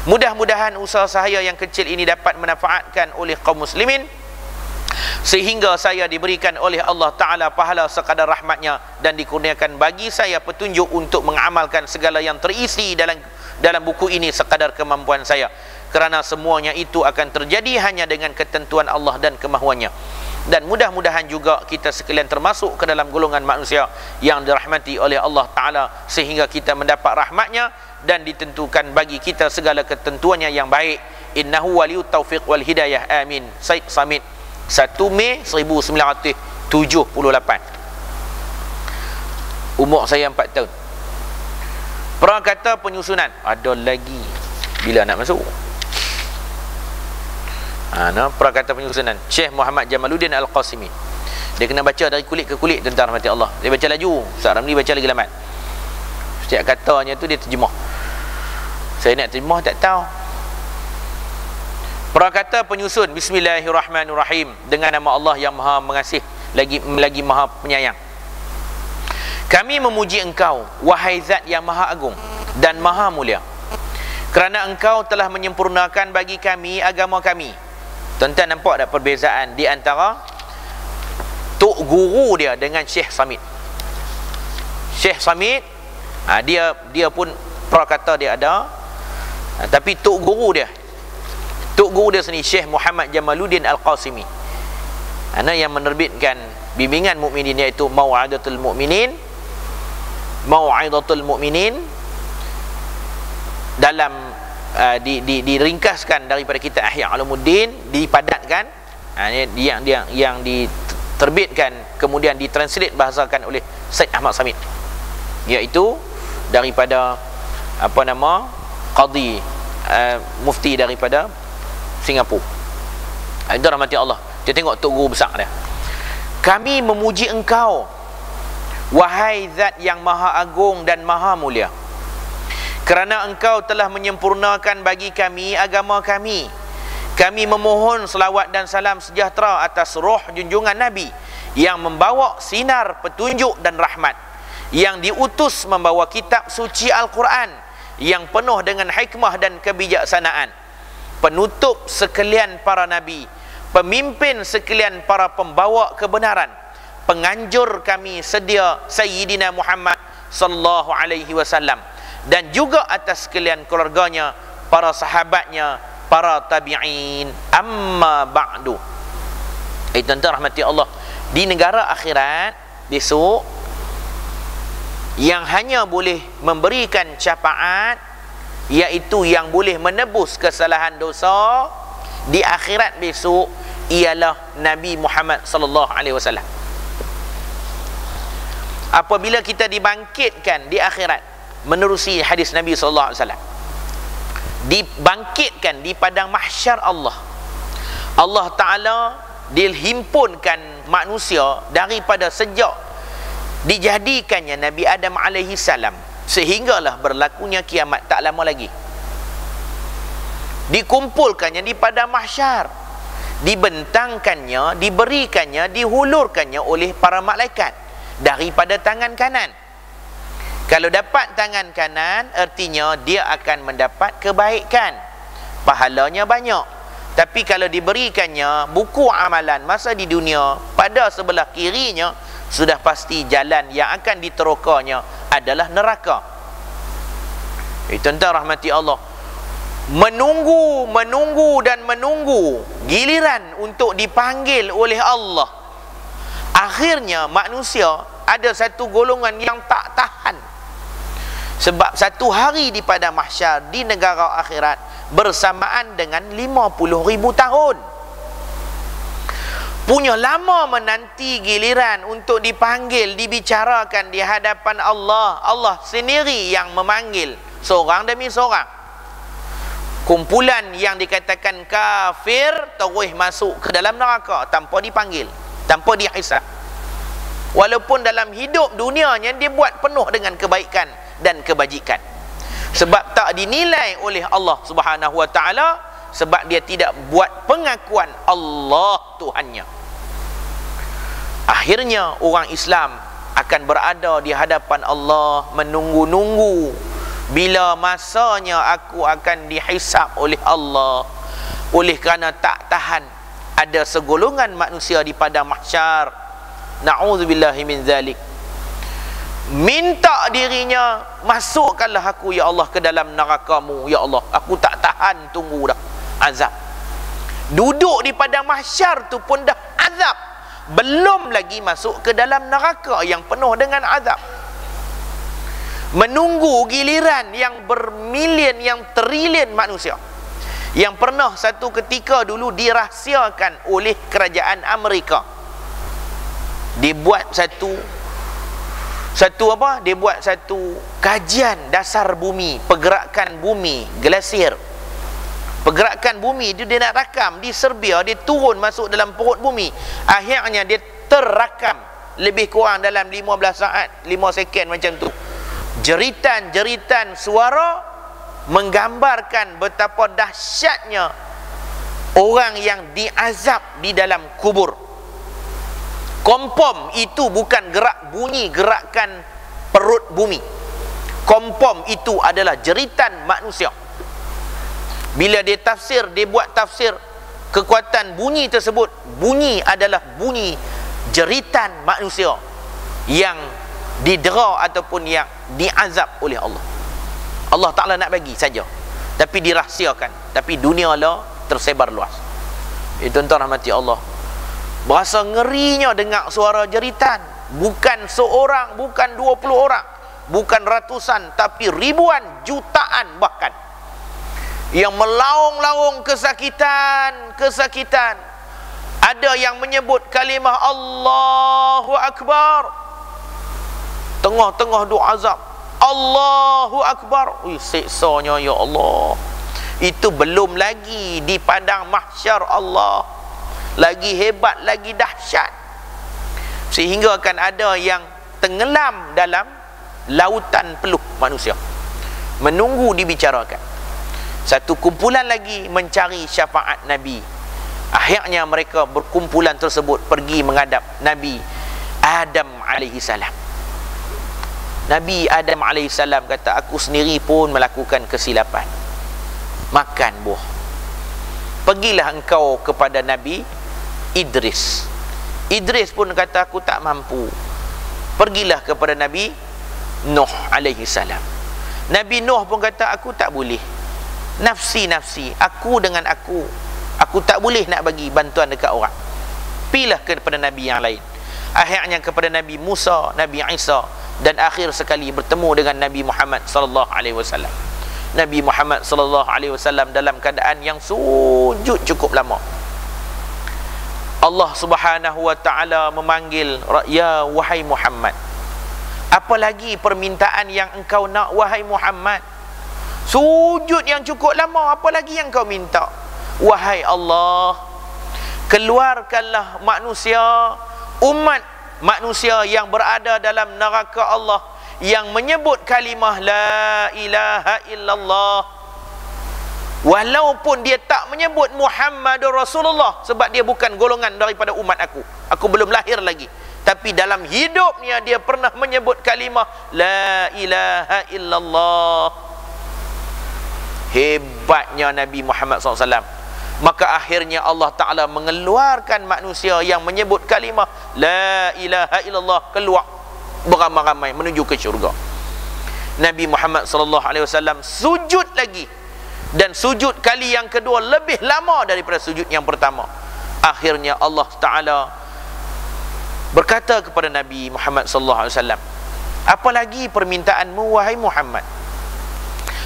Mudah-mudahan usaha saya yang kecil ini dapat memanfaatkan oleh kaum muslimin, sehingga saya diberikan oleh Allah Ta'ala pahala sekadar rahmatnya, dan dikurniakan bagi saya petunjuk untuk mengamalkan segala yang terisi dalam buku ini sekadar kemampuan saya, kerana semuanya itu akan terjadi hanya dengan ketentuan Allah dan kemahuannya. Dan mudah-mudahan juga kita sekalian termasuk ke dalam golongan manusia yang dirahmati oleh Allah Ta'ala, sehingga kita mendapat rahmatnya dan ditentukan bagi kita segala ketentuannya yang baik. Innahu waliyut taufiq wal hidayah, amin. Said Samit, 1 Mei 1978. Umur saya 4 tahun. Prakata penyusunan ada lagi, bila nak masuk? Prakata penyusunan Syekh Muhammad Jamaluddin Al-Qasimi. Dia kena baca dari kulit ke kulit, tuan-tuan rahmati Allah. Dia baca laju, Ustaz Ramli baca lagi lambat. Setiap katanya tu dia terjemah. Saya nak terjemah tak tahu. Prakata penyusun. Bismillahirrahmanirrahim. Dengan nama Allah yang Maha Mengasih lagi Maha Penyayang. Kami memuji Engkau, wahai Zat yang Maha Agung dan Maha Mulia, kerana Engkau telah menyempurnakan bagi kami agama kami. Tuan-tuan nampak tak perbezaan di antara Tok Guru dia dengan Syekh Samit? Syekh Samit, dia pun prakata dia ada, tapi Tok Guru dia sendiri Syekh Muhammad Jamaluddin Al-Qasimi, yang menerbitkan bimbingan mukminin, iaitu Mau'izatul Mu'minin, dalam diringkaskan daripada kitab Ihya Ulumuddin, dipadatkan, yang diterbitkan kemudian ditranslate bahasakan oleh Syed Ahmad Samit, iaitu daripada qadi mufti daripada Singapura. Itu rahmati Allah. Kita tengok Tok Guru besar dia. Kami memuji Engkau, wahai Zat yang Maha Agung dan Maha Mulia, kerana Engkau telah menyempurnakan bagi kami agama kami. Kami memohon selawat dan salam sejahtera atas roh junjungan Nabi yang membawa sinar petunjuk dan rahmat, yang diutus membawa kitab suci Al-Quran yang penuh dengan hikmah dan kebijaksanaan, penutup sekalian para Nabi, pemimpin sekalian para pembawa kebenaran, penganjur kami sedia Sayyidina Muhammad sallallahu alaihi wasallam, dan juga atas sekalian keluarganya, para sahabatnya, para tabi'in. Amma ba'du. Tuan-tuan rahmati Allah, di negara akhirat besok, yang hanya boleh memberikan syafaat, iaitu yang boleh menebus kesalahan dosa di akhirat besok, ialah Nabi Muhammad sallallahu alaihi wasallam. Apabila kita dibangkitkan di akhirat, menerusi hadis Nabi sallallahu alaihi wasallam, dibangkitkan di padang mahsyar Allah Ta'ala dihimpunkan manusia daripada sejak dijadikannya Nabi Adam alaihi salam sehinggalah berlakunya kiamat, tak lama lagi. Dikumpulkannya di padang mahsyar, dibentangkannya, diberikannya, dihulurkannya oleh para malaikat daripada tangan kanan. Kalau dapat tangan kanan, artinya dia akan mendapat kebaikan, pahalanya banyak. Tapi kalau diberikannya buku amalan masa di dunia, pada sebelah kirinya sudah pasti jalan yang akan diterokannya adalah neraka. Tuan-tuan rahmati Allah, menunggu dan menunggu giliran untuk dipanggil oleh Allah. Akhirnya manusia ada satu golongan yang tak tahan. Sebab satu hari di padang mahsyar di negara akhirat bersamaan dengan 50,000 tahun. Punya lama menanti giliran untuk dipanggil, dibicarakan di hadapan Allah. Allah sendiri yang memanggil seorang demi seorang. Kumpulan yang dikatakan kafir terus masuk ke dalam neraka tanpa dipanggil, tanpa dihisab. Walaupun dalam hidup dunianya dia buat penuh dengan kebaikan dan kebajikan. Sebab tak dinilai oleh Allah Subhanahu wa taala, sebab dia tidak buat pengakuan Allah Tuhannya. Akhirnya orang Islam akan berada di hadapan Allah menunggu-nunggu bila masanya aku akan dihisab oleh Allah. Oleh kerana tak tahan, ada segolongan manusia di padang mahsyar, na'udzubillahi min zalik, minta dirinya, masukkanlah aku ya Allah ke dalam neraka-Mu ya Allah, aku tak tahan tunggu dah azab. Duduk di padang mahsyar tu pun dah azab, belum lagi masuk ke dalam neraka yang penuh dengan azab. Menunggu giliran yang bermilion, yang trilion manusia, yang pernah satu ketika dulu dirahsiakan oleh kerajaan Amerika. Dibuat satu kajian dasar bumi, pergerakan bumi, glasier. Pergerakan bumi itu dia nak rakam di Serbia, dia turun masuk dalam perut bumi. Akhirnya dia terrakam lebih kurang dalam 15 saat 5 second macam tu. Jeritan-jeritan suara menggambarkan betapa dahsyatnya orang yang diazab di dalam kubur. Kompom itu bukan gerak bunyi gerakan perut bumi. Kompom itu adalah jeritan manusia. Bila dia tafsir, dia buat tafsir kekuatan bunyi tersebut, bunyi adalah bunyi jeritan manusia yang didera ataupun yang diazab oleh Allah. Allah Ta'ala nak bagi saja, tapi dirahsiakan, tapi dunia lah tersebar luas. Tuan-tuan rahmati Allah, berasa ngerinya dengar suara jeritan. Bukan seorang, bukan 20 orang, bukan ratusan, tapi ribuan, jutaan bahkan, yang melaung-laung kesakitan. Ada yang menyebut kalimah Allahu Akbar tengah-tengah doa azab. Allahu Akbar. Siksanya ya Allah. Itu belum lagi di padang mahsyar Allah. Lagi hebat, lagi dahsyat. Sehingga akan ada yang tenggelam dalam lautan peluh manusia, menunggu dibicarakan. Satu kumpulan lagi mencari syafaat Nabi. Akhirnya mereka berkumpulan tersebut pergi menghadap Nabi Adam alaihi salam. Nabi Adam AS kata, aku sendiri pun melakukan kesilapan, makan buah. Pergilah engkau kepada Nabi Idris. Idris pun kata, aku tak mampu. Pergilah kepada Nabi Nuh AS. Nabi Nuh pun kata, aku tak boleh. Nafsi, aku dengan aku tak boleh nak bagi bantuan dekat orang. Pilah kepada Nabi yang lain. Akhirnya kepada Nabi Musa, Nabi Isa, dan akhir sekali bertemu dengan Nabi Muhammad sallallahu alaihi wasallam. Nabi Muhammad sallallahu alaihi wasallam dalam keadaan yang sujud cukup lama. Allah Subhanahu wa taala memanggil, ya wahai Muhammad, apa lagi permintaan yang engkau nak wahai Muhammad? Sujud yang cukup lama, apa lagi yang kau minta? Wahai Allah, keluarkanlah manusia, umat manusia yang berada dalam neraka Allah, yang menyebut kalimah la ilaha illallah, walaupun dia tak menyebut Muhammadur Rasulullah, sebab dia bukan golongan daripada umat aku belum lahir lagi, tapi dalam hidupnya dia pernah menyebut kalimah la ilaha illallah. Hebatnya Nabi Muhammad SAW. Maka akhirnya Allah Ta'ala mengeluarkan manusia yang menyebut kalimah la ilaha illallah keluar beramai-ramai menuju ke syurga. Nabi Muhammad sallallahu alaihi wasallam sujud lagi, dan sujud kali yang kedua lebih lama daripada sujud yang pertama. Akhirnya Allah Ta'ala berkata kepada Nabi Muhammad sallallahu alaihi wasallam, apa lagi permintaanmu wahai Muhammad?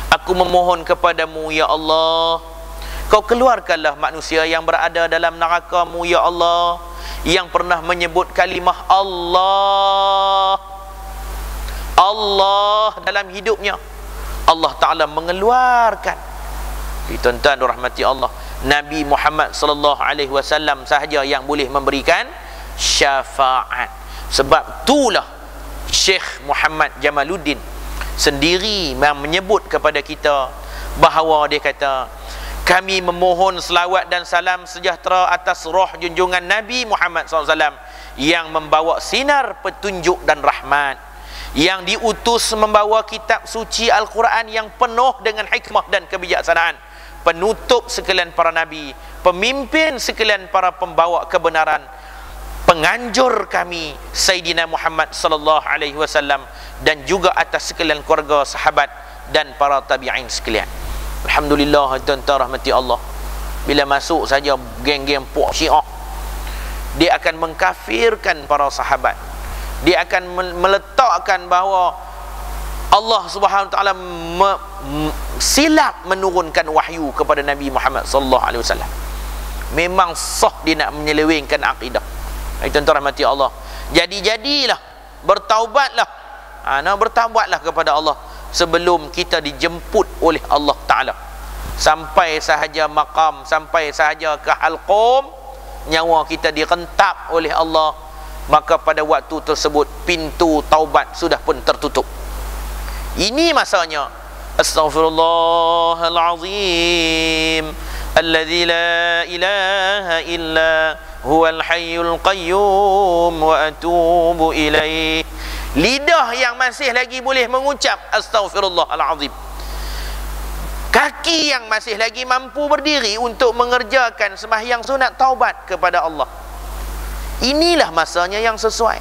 Aku memohon kepadamu ya Allah, kau keluarkanlah manusia yang berada dalam neraka-Mu ya Allah, yang pernah menyebut kalimah Allah dalam hidupnya. Allah Ta'ala mengeluarkan. Tuan-tuan rahmati Allah, Nabi Muhammad sallallahu alaihi wasallam sahaja yang boleh memberikan syafaat. Sebab itulah Syekh Muhammad Jamaluddin sendiri menyebut kepada kita bahawa dia kata, kami memohon selawat dan salam sejahtera atas roh junjungan Nabi Muhammad SAW yang membawa sinar petunjuk dan rahmat, yang diutus membawa kitab suci Al-Quran yang penuh dengan hikmah dan kebijaksanaan, penutup sekalian para nabi, pemimpin sekalian para pembawa kebenaran, penganjur kami Sayyidina Muhammad sallallahu alaihi wasallam, dan juga atas sekalian keluarga, sahabat dan para tabi'in sekalian. Alhamdulillah, tuan-tuan rahmati Allah, bila masuk saja geng-geng puak Syiah, dia akan mengkafirkan para sahabat. Dia akan meletakkan bahawa Allah Subhanahu wa taala silap menurunkan wahyu kepada Nabi Muhammad sallallahu alaihi wasallam. Memang sah dia nak menyelewengkan akidah. Tuan-tuan rahmati Allah, jadilah bertaubatlah. Bertaubatlah kepada Allah sebelum kita dijemput oleh Allah Ta'ala. Sampai sahaja maqam, sampai sahaja ke halqum, nyawa kita direntap oleh Allah, maka pada waktu tersebut pintu taubat sudah pun tertutup. Ini masanya. Astaghfirullahalazim alladzi la ilaha illa huwal hayyul qayyum wa atubu ilaih. Lidah yang masih lagi boleh mengucap astaghfirullahalazim, kaki yang masih lagi mampu berdiri untuk mengerjakan sembahyang sunat taubat kepada Allah. Inilah masanya yang sesuai.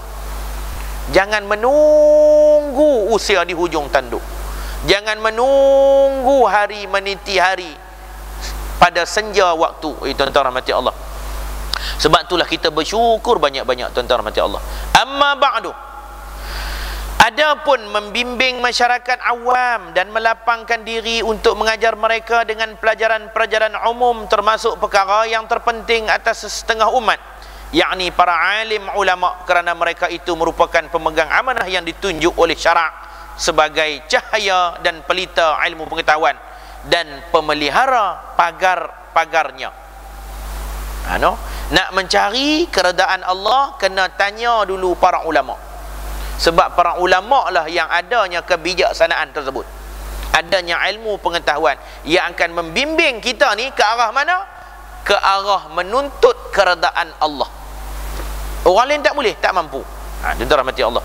Jangan menunggu usia di hujung tanduk, jangan menunggu hari meniti hari pada senja waktu. Tuan-tuan rahmati Allah, sebab itulah kita bersyukur banyak-banyak, tuan-tuan rahmati Allah. Amma ba'du, adapun membimbing masyarakat awam dan melapangkan diri untuk mengajar mereka dengan pelajaran-pelajaran umum, termasuk perkara yang terpenting atas setengah umat, yakni para alim ulama, kerana mereka itu merupakan pemegang amanah yang ditunjuk oleh syarak sebagai cahaya dan pelita ilmu pengetahuan dan pemelihara pagar-pagarnya. Nak mencari keredaan Allah, kena tanya dulu para ulama. Sebab para ulama lah yang adanya kebijaksanaan tersebut, adanya ilmu pengetahuan yang akan membimbing kita ni ke arah mana? Ke arah menuntut keredaan Allah. Orang lain tak boleh, tak mampu. Tuan-tuan rahmati Allah,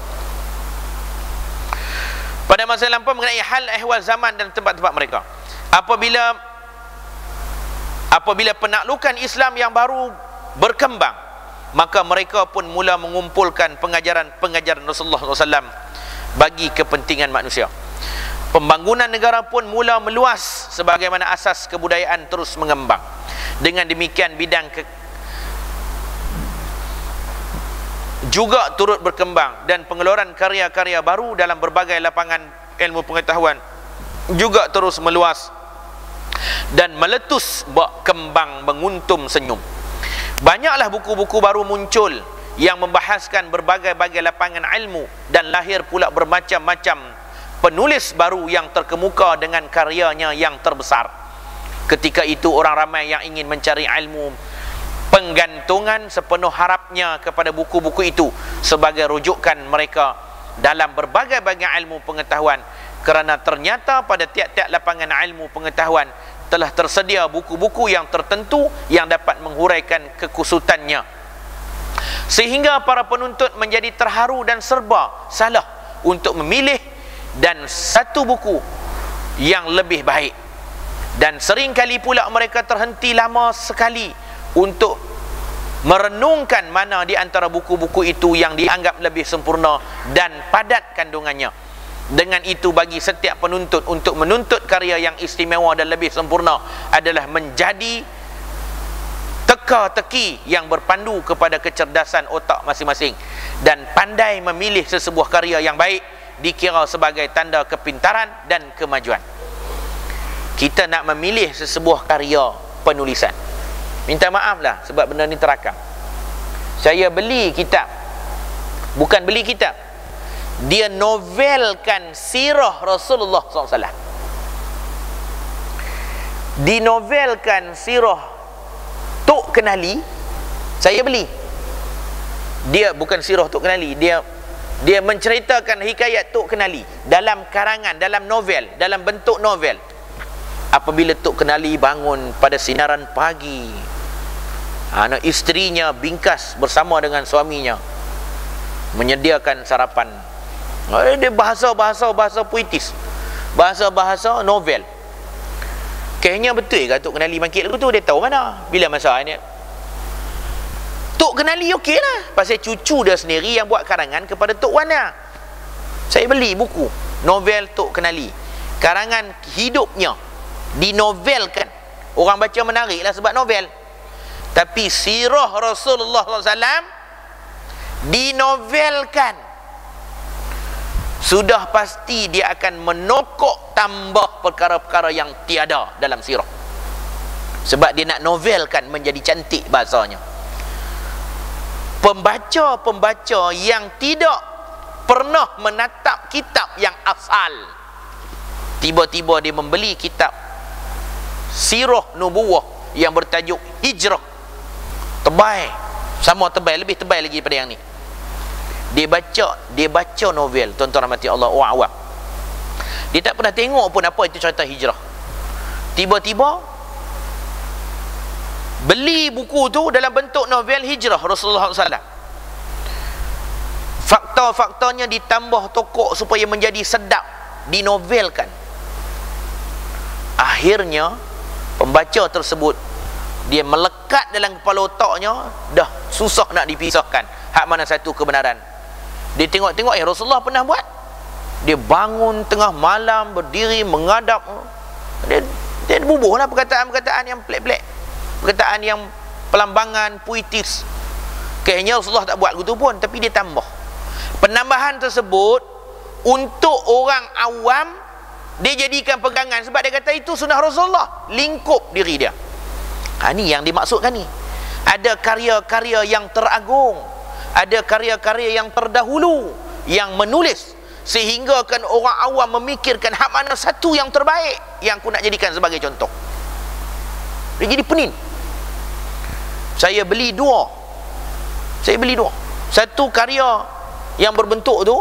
pada masa lampau mengenai hal ehwal zaman dan tempat-tempat mereka, apabila penaklukan Islam yang baru berkembang, maka mereka pun mula mengumpulkan pengajaran Rasulullah SAW bagi kepentingan manusia. Pembangunan negara pun mula meluas sebagaimana asas kebudayaan terus mengembang. Dengan demikian bidang juga turut berkembang, dan pengeluaran karya-karya baru dalam berbagai lapangan ilmu pengetahuan juga terus meluas dan meletus kembang menguntum senyum. Banyaklah buku-buku baru muncul yang membahaskan berbagai-bagai lapangan ilmu, dan lahir pula bermacam-macam penulis baru yang terkemuka dengan karyanya yang terbesar. Ketika itu orang ramai yang ingin mencari ilmu penggantungan sepenuh harapnya kepada buku-buku itu sebagai rujukan mereka dalam berbagai-bagai ilmu pengetahuan, kerana ternyata pada tiap-tiap lapangan ilmu pengetahuan telah tersedia buku-buku yang tertentu yang dapat menghuraikan kekusutannya, sehingga para penuntut menjadi terharu dan serba salah untuk memilih dan satu buku yang lebih baik. Dan seringkali pula mereka terhenti lama sekali untuk merenungkan mana di antara buku-buku itu yang dianggap lebih sempurna dan padat kandungannya. Dengan itu bagi setiap penuntut untuk menuntut karya yang istimewa dan lebih sempurna adalah menjadi teka-teki yang berpandu kepada kecerdasan otak masing-masing, dan pandai memilih sesebuah karya yang baik dikira sebagai tanda kepintaran dan kemajuan. Kita nak memilih sesebuah karya penulisan, minta maaf lah sebab benda ni terakam. Saya beli kitab, bukan beli kitab, dia novelkan sirah Rasulullah SAW. Dinovelkan sirah Tok Kenali, saya beli. Dia bukan sirah Tok Kenali, dia menceritakan hikayat Tok Kenali dalam karangan, dalam novel, dalam bentuk novel. Apabila Tok Kenali bangun pada sinaran pagi, isterinya bingkas bersama dengan suaminya menyediakan sarapan. Dia bahasa puitis, bahasa novel. Kayaknya betul ke Tok Kenali bangkit lagu tu? Dia tahu mana bila masa ni. Tok Kenali okey lah, pasal cucu dia sendiri yang buat karangan kepada Tok Wana. Saya beli buku novel Tok Kenali, karangan hidupnya dinovelkan. Orang baca menarik lah sebab novel. Tapi sirah Rasulullah SAW dinovelkan, sudah pasti dia akan menokok tambah perkara-perkara yang tiada dalam sirah, sebab dia nak novelkan menjadi cantik bahasanya. Pembaca-pembaca yang tidak pernah menatap kitab yang asal, tiba-tiba dia membeli kitab sirah nubuwah yang bertajuk Hijrah, tebal, sama tebal, lebih tebal lagi daripada yang ni. Dia baca novel, tuan-tuan rahmati Allah, orang awam. Dia tak pernah tengok pun apa itu cerita hijrah. Tiba-tiba beli buku tu dalam bentuk novel Hijrah Rasulullah SAW. Fakta-faktanya ditambah tokok supaya menjadi sedap, dinovelkan. Akhirnya pembaca tersebut, dia melekat dalam kepala otaknya, dah susah nak dipisahkan hak mana satu kebenaran. Dia tengok-tengok, Rasulullah pernah buat. Dia bangun tengah malam, berdiri, menghadap. Dia bubuhlah perkataan-perkataan yang pelik-pelik, perkataan yang pelambangan, puitis. Kayaknya Rasulullah tak buat gitu pun, tapi dia tambah. Penambahan tersebut untuk orang awam, dia jadikan pegangan, sebab dia kata itu sunnah Rasulullah, lingkup diri dia. Ni yang dimaksudkan ni. Ada karya-karya yang teragung, ada karya-karya yang terdahulu yang menulis, sehingga kan orang awam memikirkan hak mana satu yang terbaik yang aku nak jadikan sebagai contoh. Dia jadi penin. Saya beli dua. Satu karya yang berbentuk tu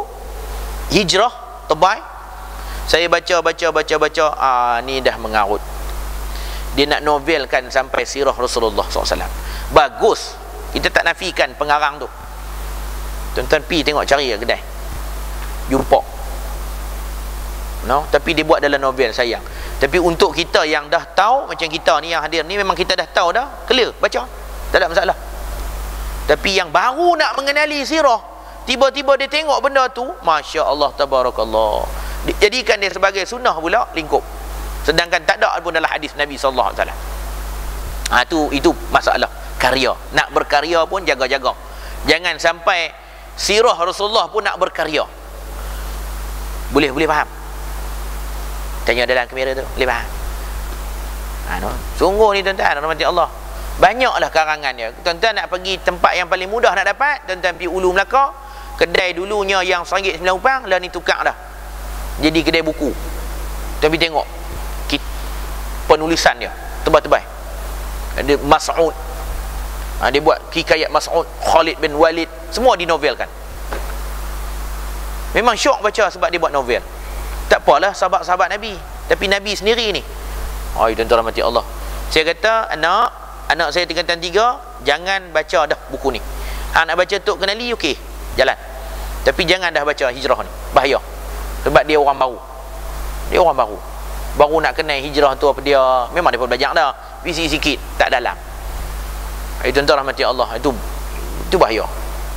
Hijrah, tebal. Saya baca, ni dah mengarut. Dia nak novelkan sampai sirah Rasulullah SAW. Bagus, kita tak nafikan pengarang tu. Tuan-tuan pi tengok, cari ke kedai, jumpa. Tapi dia buat dalam novel, sayang. Tapi untuk kita yang dah tahu, macam kita ni yang hadir ni, memang kita dah tahu dah, clear, baca, tak ada masalah. Tapi yang baru nak mengenali sirah, tiba-tiba dia tengok benda tu, Masya Allah, Tabarakallah, jadikan dia sebagai sunnah pula, lingkup. Sedangkan tak ada pun dalam hadis Nabi SAW. Itu masalah karya. Nak berkarya pun jaga-jaga, jangan sampai sirah Rasulullah pun nak berkarya. Boleh faham? Tanya dalam kamera tu, boleh faham? Sungguh ni tuan-tuan rahmati Allah, banyaklah karangan dia. Tuan-tuan nak pergi tempat yang paling mudah nak dapat, tuan-tuan pergi Ulu Melaka, kedai dulunya yang RM1.9 lah ni tukar dah jadi kedai buku. Tapi tengok penulisan dia tebal-tebal. Ada Mas'ud, dia buat hikayat Mas'ud, Khalid bin Walid, semua dinovelkan. Memang syok baca sebab dia buat novel. Tak apalah sahabat-sahabat Nabi, tapi Nabi sendiri ni, tuan-tuan rahmati Allah, saya kata anak saya tingkatan 3, jangan baca dah buku ni. Nak baca Tok Kenali, okey, jalan. Tapi jangan dah baca Hijrah ni, bahaya. Sebab dia orang baru, baru nak kenal hijrah tu apa dia. Memang dia pun belajar dah, sikit tak dalam. Tuan-tuan rahmati Allah, itu bahaya.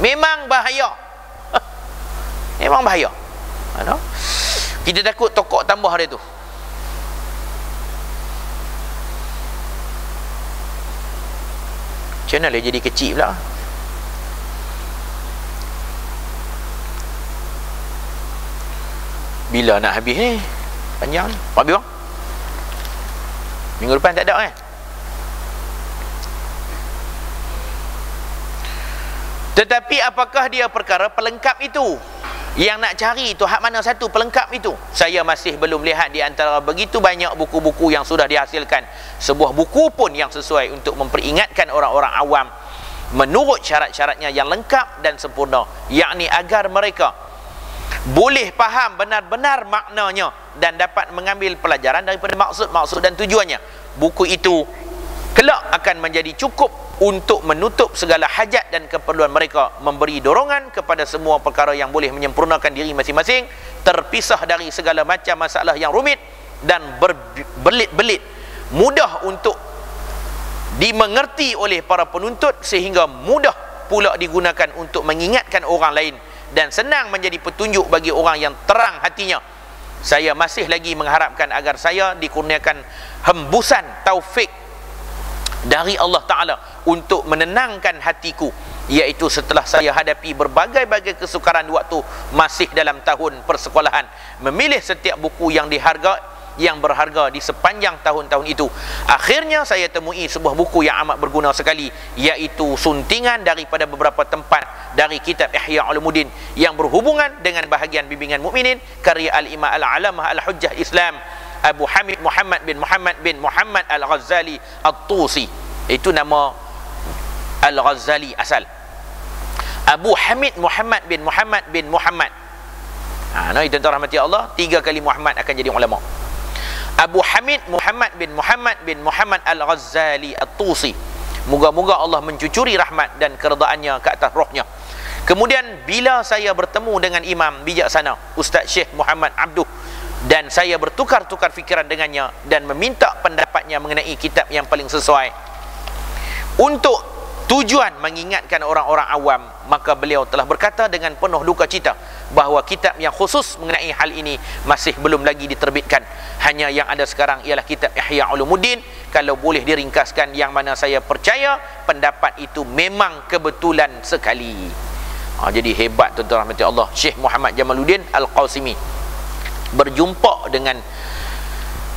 Memang bahaya. Memang bahaya. Kita takut tokok tambah dia tu. Macam mana dia jadi kecil pula? Bila nak habis ni? Panjang ni. Habis bang? Minggu depan tak ada kan? Tetapi apakah dia perkara pelengkap itu? Yang nak cari itu hak mana satu pelengkap itu? Saya masih belum lihat di antara begitu banyak buku-buku yang sudah dihasilkan sebuah buku pun yang sesuai untuk memperingatkan orang-orang awam menurut syarat-syaratnya yang lengkap dan sempurna, yakni agar mereka boleh faham benar-benar maknanya dan dapat mengambil pelajaran daripada maksud-maksud dan tujuannya. Buku itu kelak akan menjadi cukup untuk menutup segala hajat dan keperluan mereka, memberi dorongan kepada semua perkara yang boleh menyempurnakan diri masing-masing, terpisah dari segala macam masalah yang rumit dan berbelit-belit, mudah untuk dimengerti oleh para penuntut sehingga mudah pula digunakan untuk mengingatkan orang lain dan senang menjadi petunjuk bagi orang yang terang hatinya. Saya masih lagi mengharapkan agar saya dikurniakan hembusan taufik dari Allah Ta'ala untuk menenangkan hatiku, iaitu setelah saya hadapi berbagai-bagai kesukaran waktu masih dalam tahun persekolahan, memilih setiap buku yang berharga di sepanjang tahun-tahun itu. Akhirnya saya temui sebuah buku yang amat berguna sekali, iaitu suntingan daripada beberapa tempat dari kitab Ihya Ulumuddin yang berhubungan dengan bahagian bimbingan mukminin, karya Al-Imam Al-Alamah Al-Hujjah Islam Abu Hamid Muhammad bin Muhammad Al-Ghazali At-Tusi. Itu nama Al-Ghazali asal. Abu Hamid Muhammad bin Muhammad. Nah, itu tuan rahmati Allah, 3 kali Muhammad akan jadi ulama. Abu Hamid Muhammad bin Muhammad Al-Ghazali At-Tusi. Moga-moga Allah mencucuri rahmat dan keredaannya ke atas rohnya. Kemudian bila saya bertemu dengan imam bijaksana Ustaz Syekh Muhammad Abduh, dan saya bertukar-tukar fikiran dengannya dan meminta pendapatnya mengenai kitab yang paling sesuai untuk tujuan mengingatkan orang-orang awam, maka beliau telah berkata dengan penuh duka cita bahawa kitab yang khusus mengenai hal ini masih belum lagi diterbitkan. Hanya yang ada sekarang ialah kitab Ihya Ulumuddin. Kalau boleh diringkaskan, yang mana saya percaya pendapat itu memang kebetulan sekali. Jadi hebat tuan-tuan rahmati Allah, Syekh Muhammad Jamaluddin Al-Qasimi berjumpa dengan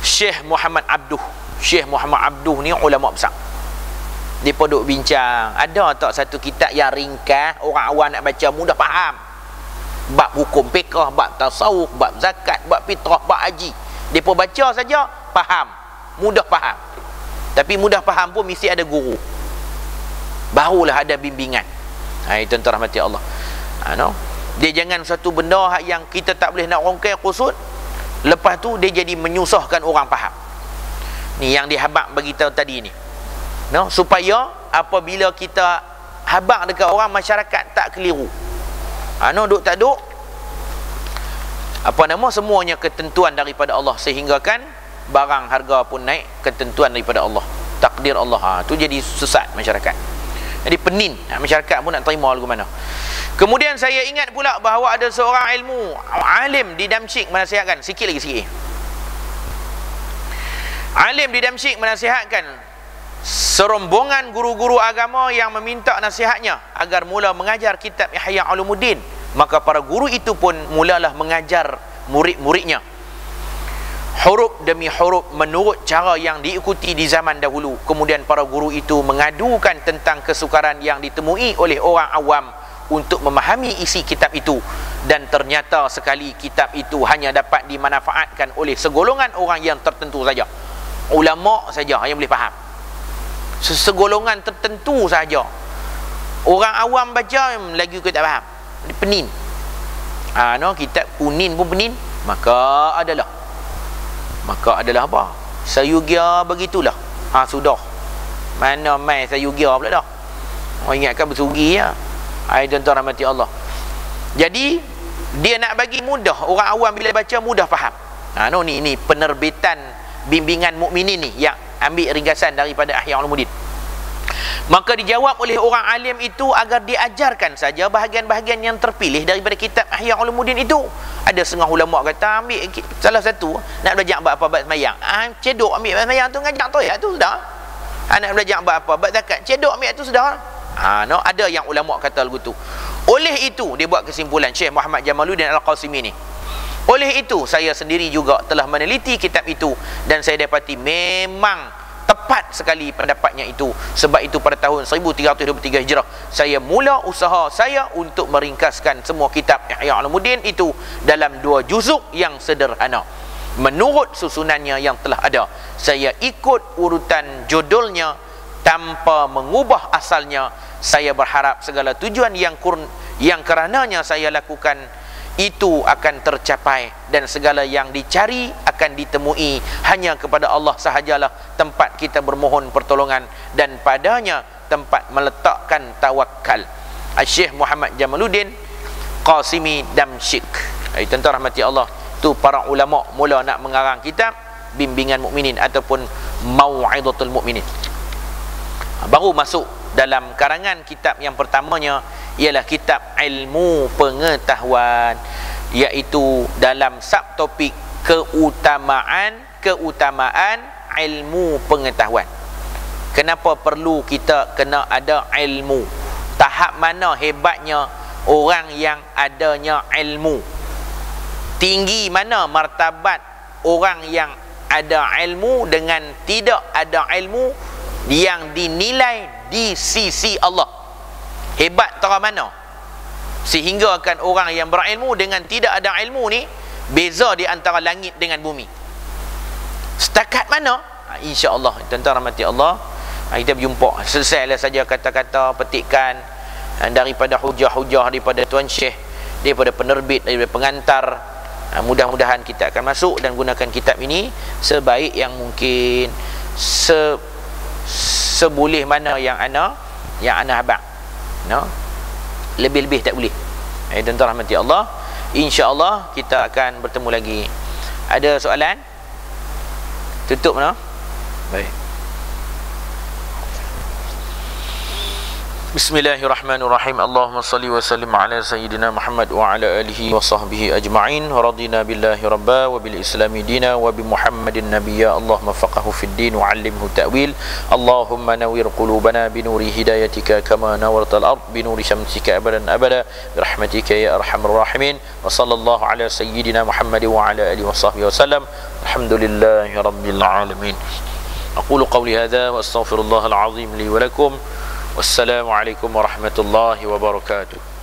Syekh Muhammad Abduh. Syekh Muhammad Abduh ni ulama besar. Dia duduk bincang, ada tak satu kitab yang ringkas orang awam nak baca mudah faham? Bab hukum fiqh, bab tasawuf, bab zakat, bab fitrah, bab haji. Dia pun baca saja, faham, mudah faham. Tapi mudah faham pun mesti ada guru, barulah ada bimbingan. Itu tuan rahmati Allah. Dia jangan satu benda yang kita tak boleh nak rongkai kusut, lepas tu dia jadi menyusahkan orang faham. Ni yang dihabaq bagi tahu tadi ni, supaya apabila kita habaq dekat orang, masyarakat tak keliru. Duk tak duk, semuanya ketentuan daripada Allah, sehingga kan barang harga pun naik, ketentuan daripada Allah, takdir Allah. Tu jadi sesat masyarakat. Jadi penin, masyarakat pun nak terima lagu mana. Kemudian saya ingat pula bahawa ada seorang alim di Damsyik menasihatkan, sikit lagi. Alim di Damsyik menasihatkan serombongan guru-guru agama yang meminta nasihatnya agar mula mengajar kitab Ihya Ulumuddin. Maka para guru itu pun mulalah mengajar murid-muridnya huruf demi huruf menurut cara yang diikuti di zaman dahulu. Kemudian para guru itu mengadukan tentang kesukaran yang ditemui oleh orang awam untuk memahami isi kitab itu, dan ternyata sekali kitab itu hanya dapat dimanfaatkan oleh segolongan orang yang tertentu saja. Ulama saja yang boleh faham, segolongan tertentu saja. Orang awam baca lagi kita tak faham, penin. Kitab kunin pun penin, maka adalah apa? Sayugia begitulah. Sudah. Mana mai sayugia pula dah. Ingatkan bersugi ya. Tuan-tuan rahmati Allah. Jadi dia nak bagi mudah, orang awam bila baca mudah faham. Ni penerbitan bimbingan mukminin ni yang ambil ringkasan daripada Ihya Ulumuddin. Maka dijawab oleh orang alim itu agar diajarkan saja bahagian-bahagian yang terpilih daripada kitab Ihya Ulumuddin itu. Ada setengah ulama kata ambil salah satu, nak belajar bab apa, bab sembahyang, cedok ambil bab sembahyang tu, ngajak tu ya tu sudah. Nak belajar bab apa, bab zakat, cedok ambil tu sudah. No, ada yang ulama kata begitu. Oleh itu dia buat kesimpulan, Syekh Muhammad Jamaluddin Al-Qasimi ni. Oleh itu saya sendiri juga telah meneliti kitab itu dan saya dapati memang tepat sekali pendapatnya itu. Sebab itu pada tahun 1323 Hijrah saya mula usaha saya untuk meringkaskan semua kitab Ihya Ulumuddin itu dalam 2 juzuk yang sederhana menurut susunannya yang telah ada. Saya ikut urutan judulnya tanpa mengubah asalnya. Saya berharap segala tujuan yang kerananya saya lakukan itu akan tercapai dan segala yang dicari akan ditemui. Hanya kepada Allah sahajalah tempat kita bermohon pertolongan dan padanya tempat meletakkan tawakal. Syekh Muhammad Jamaluddin Qasimi Damsyik. Tuan-tuan rahmati Allah, tu para ulama mula nak mengarang kitab Bimbingan Mukminin ataupun Mau'izatul Mukminin. Baru masuk dalam karangan kitab yang pertamanya ialah kitab Ilmu Pengetahuan, iaitu dalam subtopik keutamaan ilmu pengetahuan. Kenapa perlu kita kena ada ilmu? Tahap mana hebatnya orang yang adanya ilmu? Tinggi mana martabat orang yang ada ilmu dengan tidak ada ilmu yang dinilai di sisi Allah? Hebat tara mana? Sehingga akan orang yang berilmu dengan tidak ada ilmu ni beza di antara langit dengan bumi. Setakat mana? InsyaAllah tuan-tuan rahmati Allah, kita berjumpa. Selesailah saja kata-kata petikan daripada hujah-hujah daripada Tuan Syekh, daripada penerbit, daripada pengantar. Mudah-mudahan kita akan masuk dan gunakan kitab ini sebaik yang mungkin, seboleh mana yang ana habaq. No? Lebih-lebih tak boleh. Tuan-tuan rahmati Allah, insya-Allah kita akan bertemu lagi. Ada soalan? Tutup mana? Baik. Bismillahirrahmanirrahim. Allahumma salli wa sallim ala sayyidina Muhammad wa ala alihi wa sahbihi ajma'in. Radina billahi rabba wa bil islami dina wa bi Muhammadin nabiyya. Allahumma faqahu fid din wa 'allimhu ta'wil. Allahumma nawwir qulubana bi nuri hidayatika kama nawwartal ard bi nuri syamsika abadan abada bi rahmatika ya arhamar rahimin. Wa sallallahu ala sayyidina Muhammad wa ala alihi wa sahbihi wasallam. Alhamdulillahi rabbil alamin. Aqulu qawli hadha wa astaghfirullahal azim li wa lakum. Wassalamualaikum warahmatullahi wabarakatuh.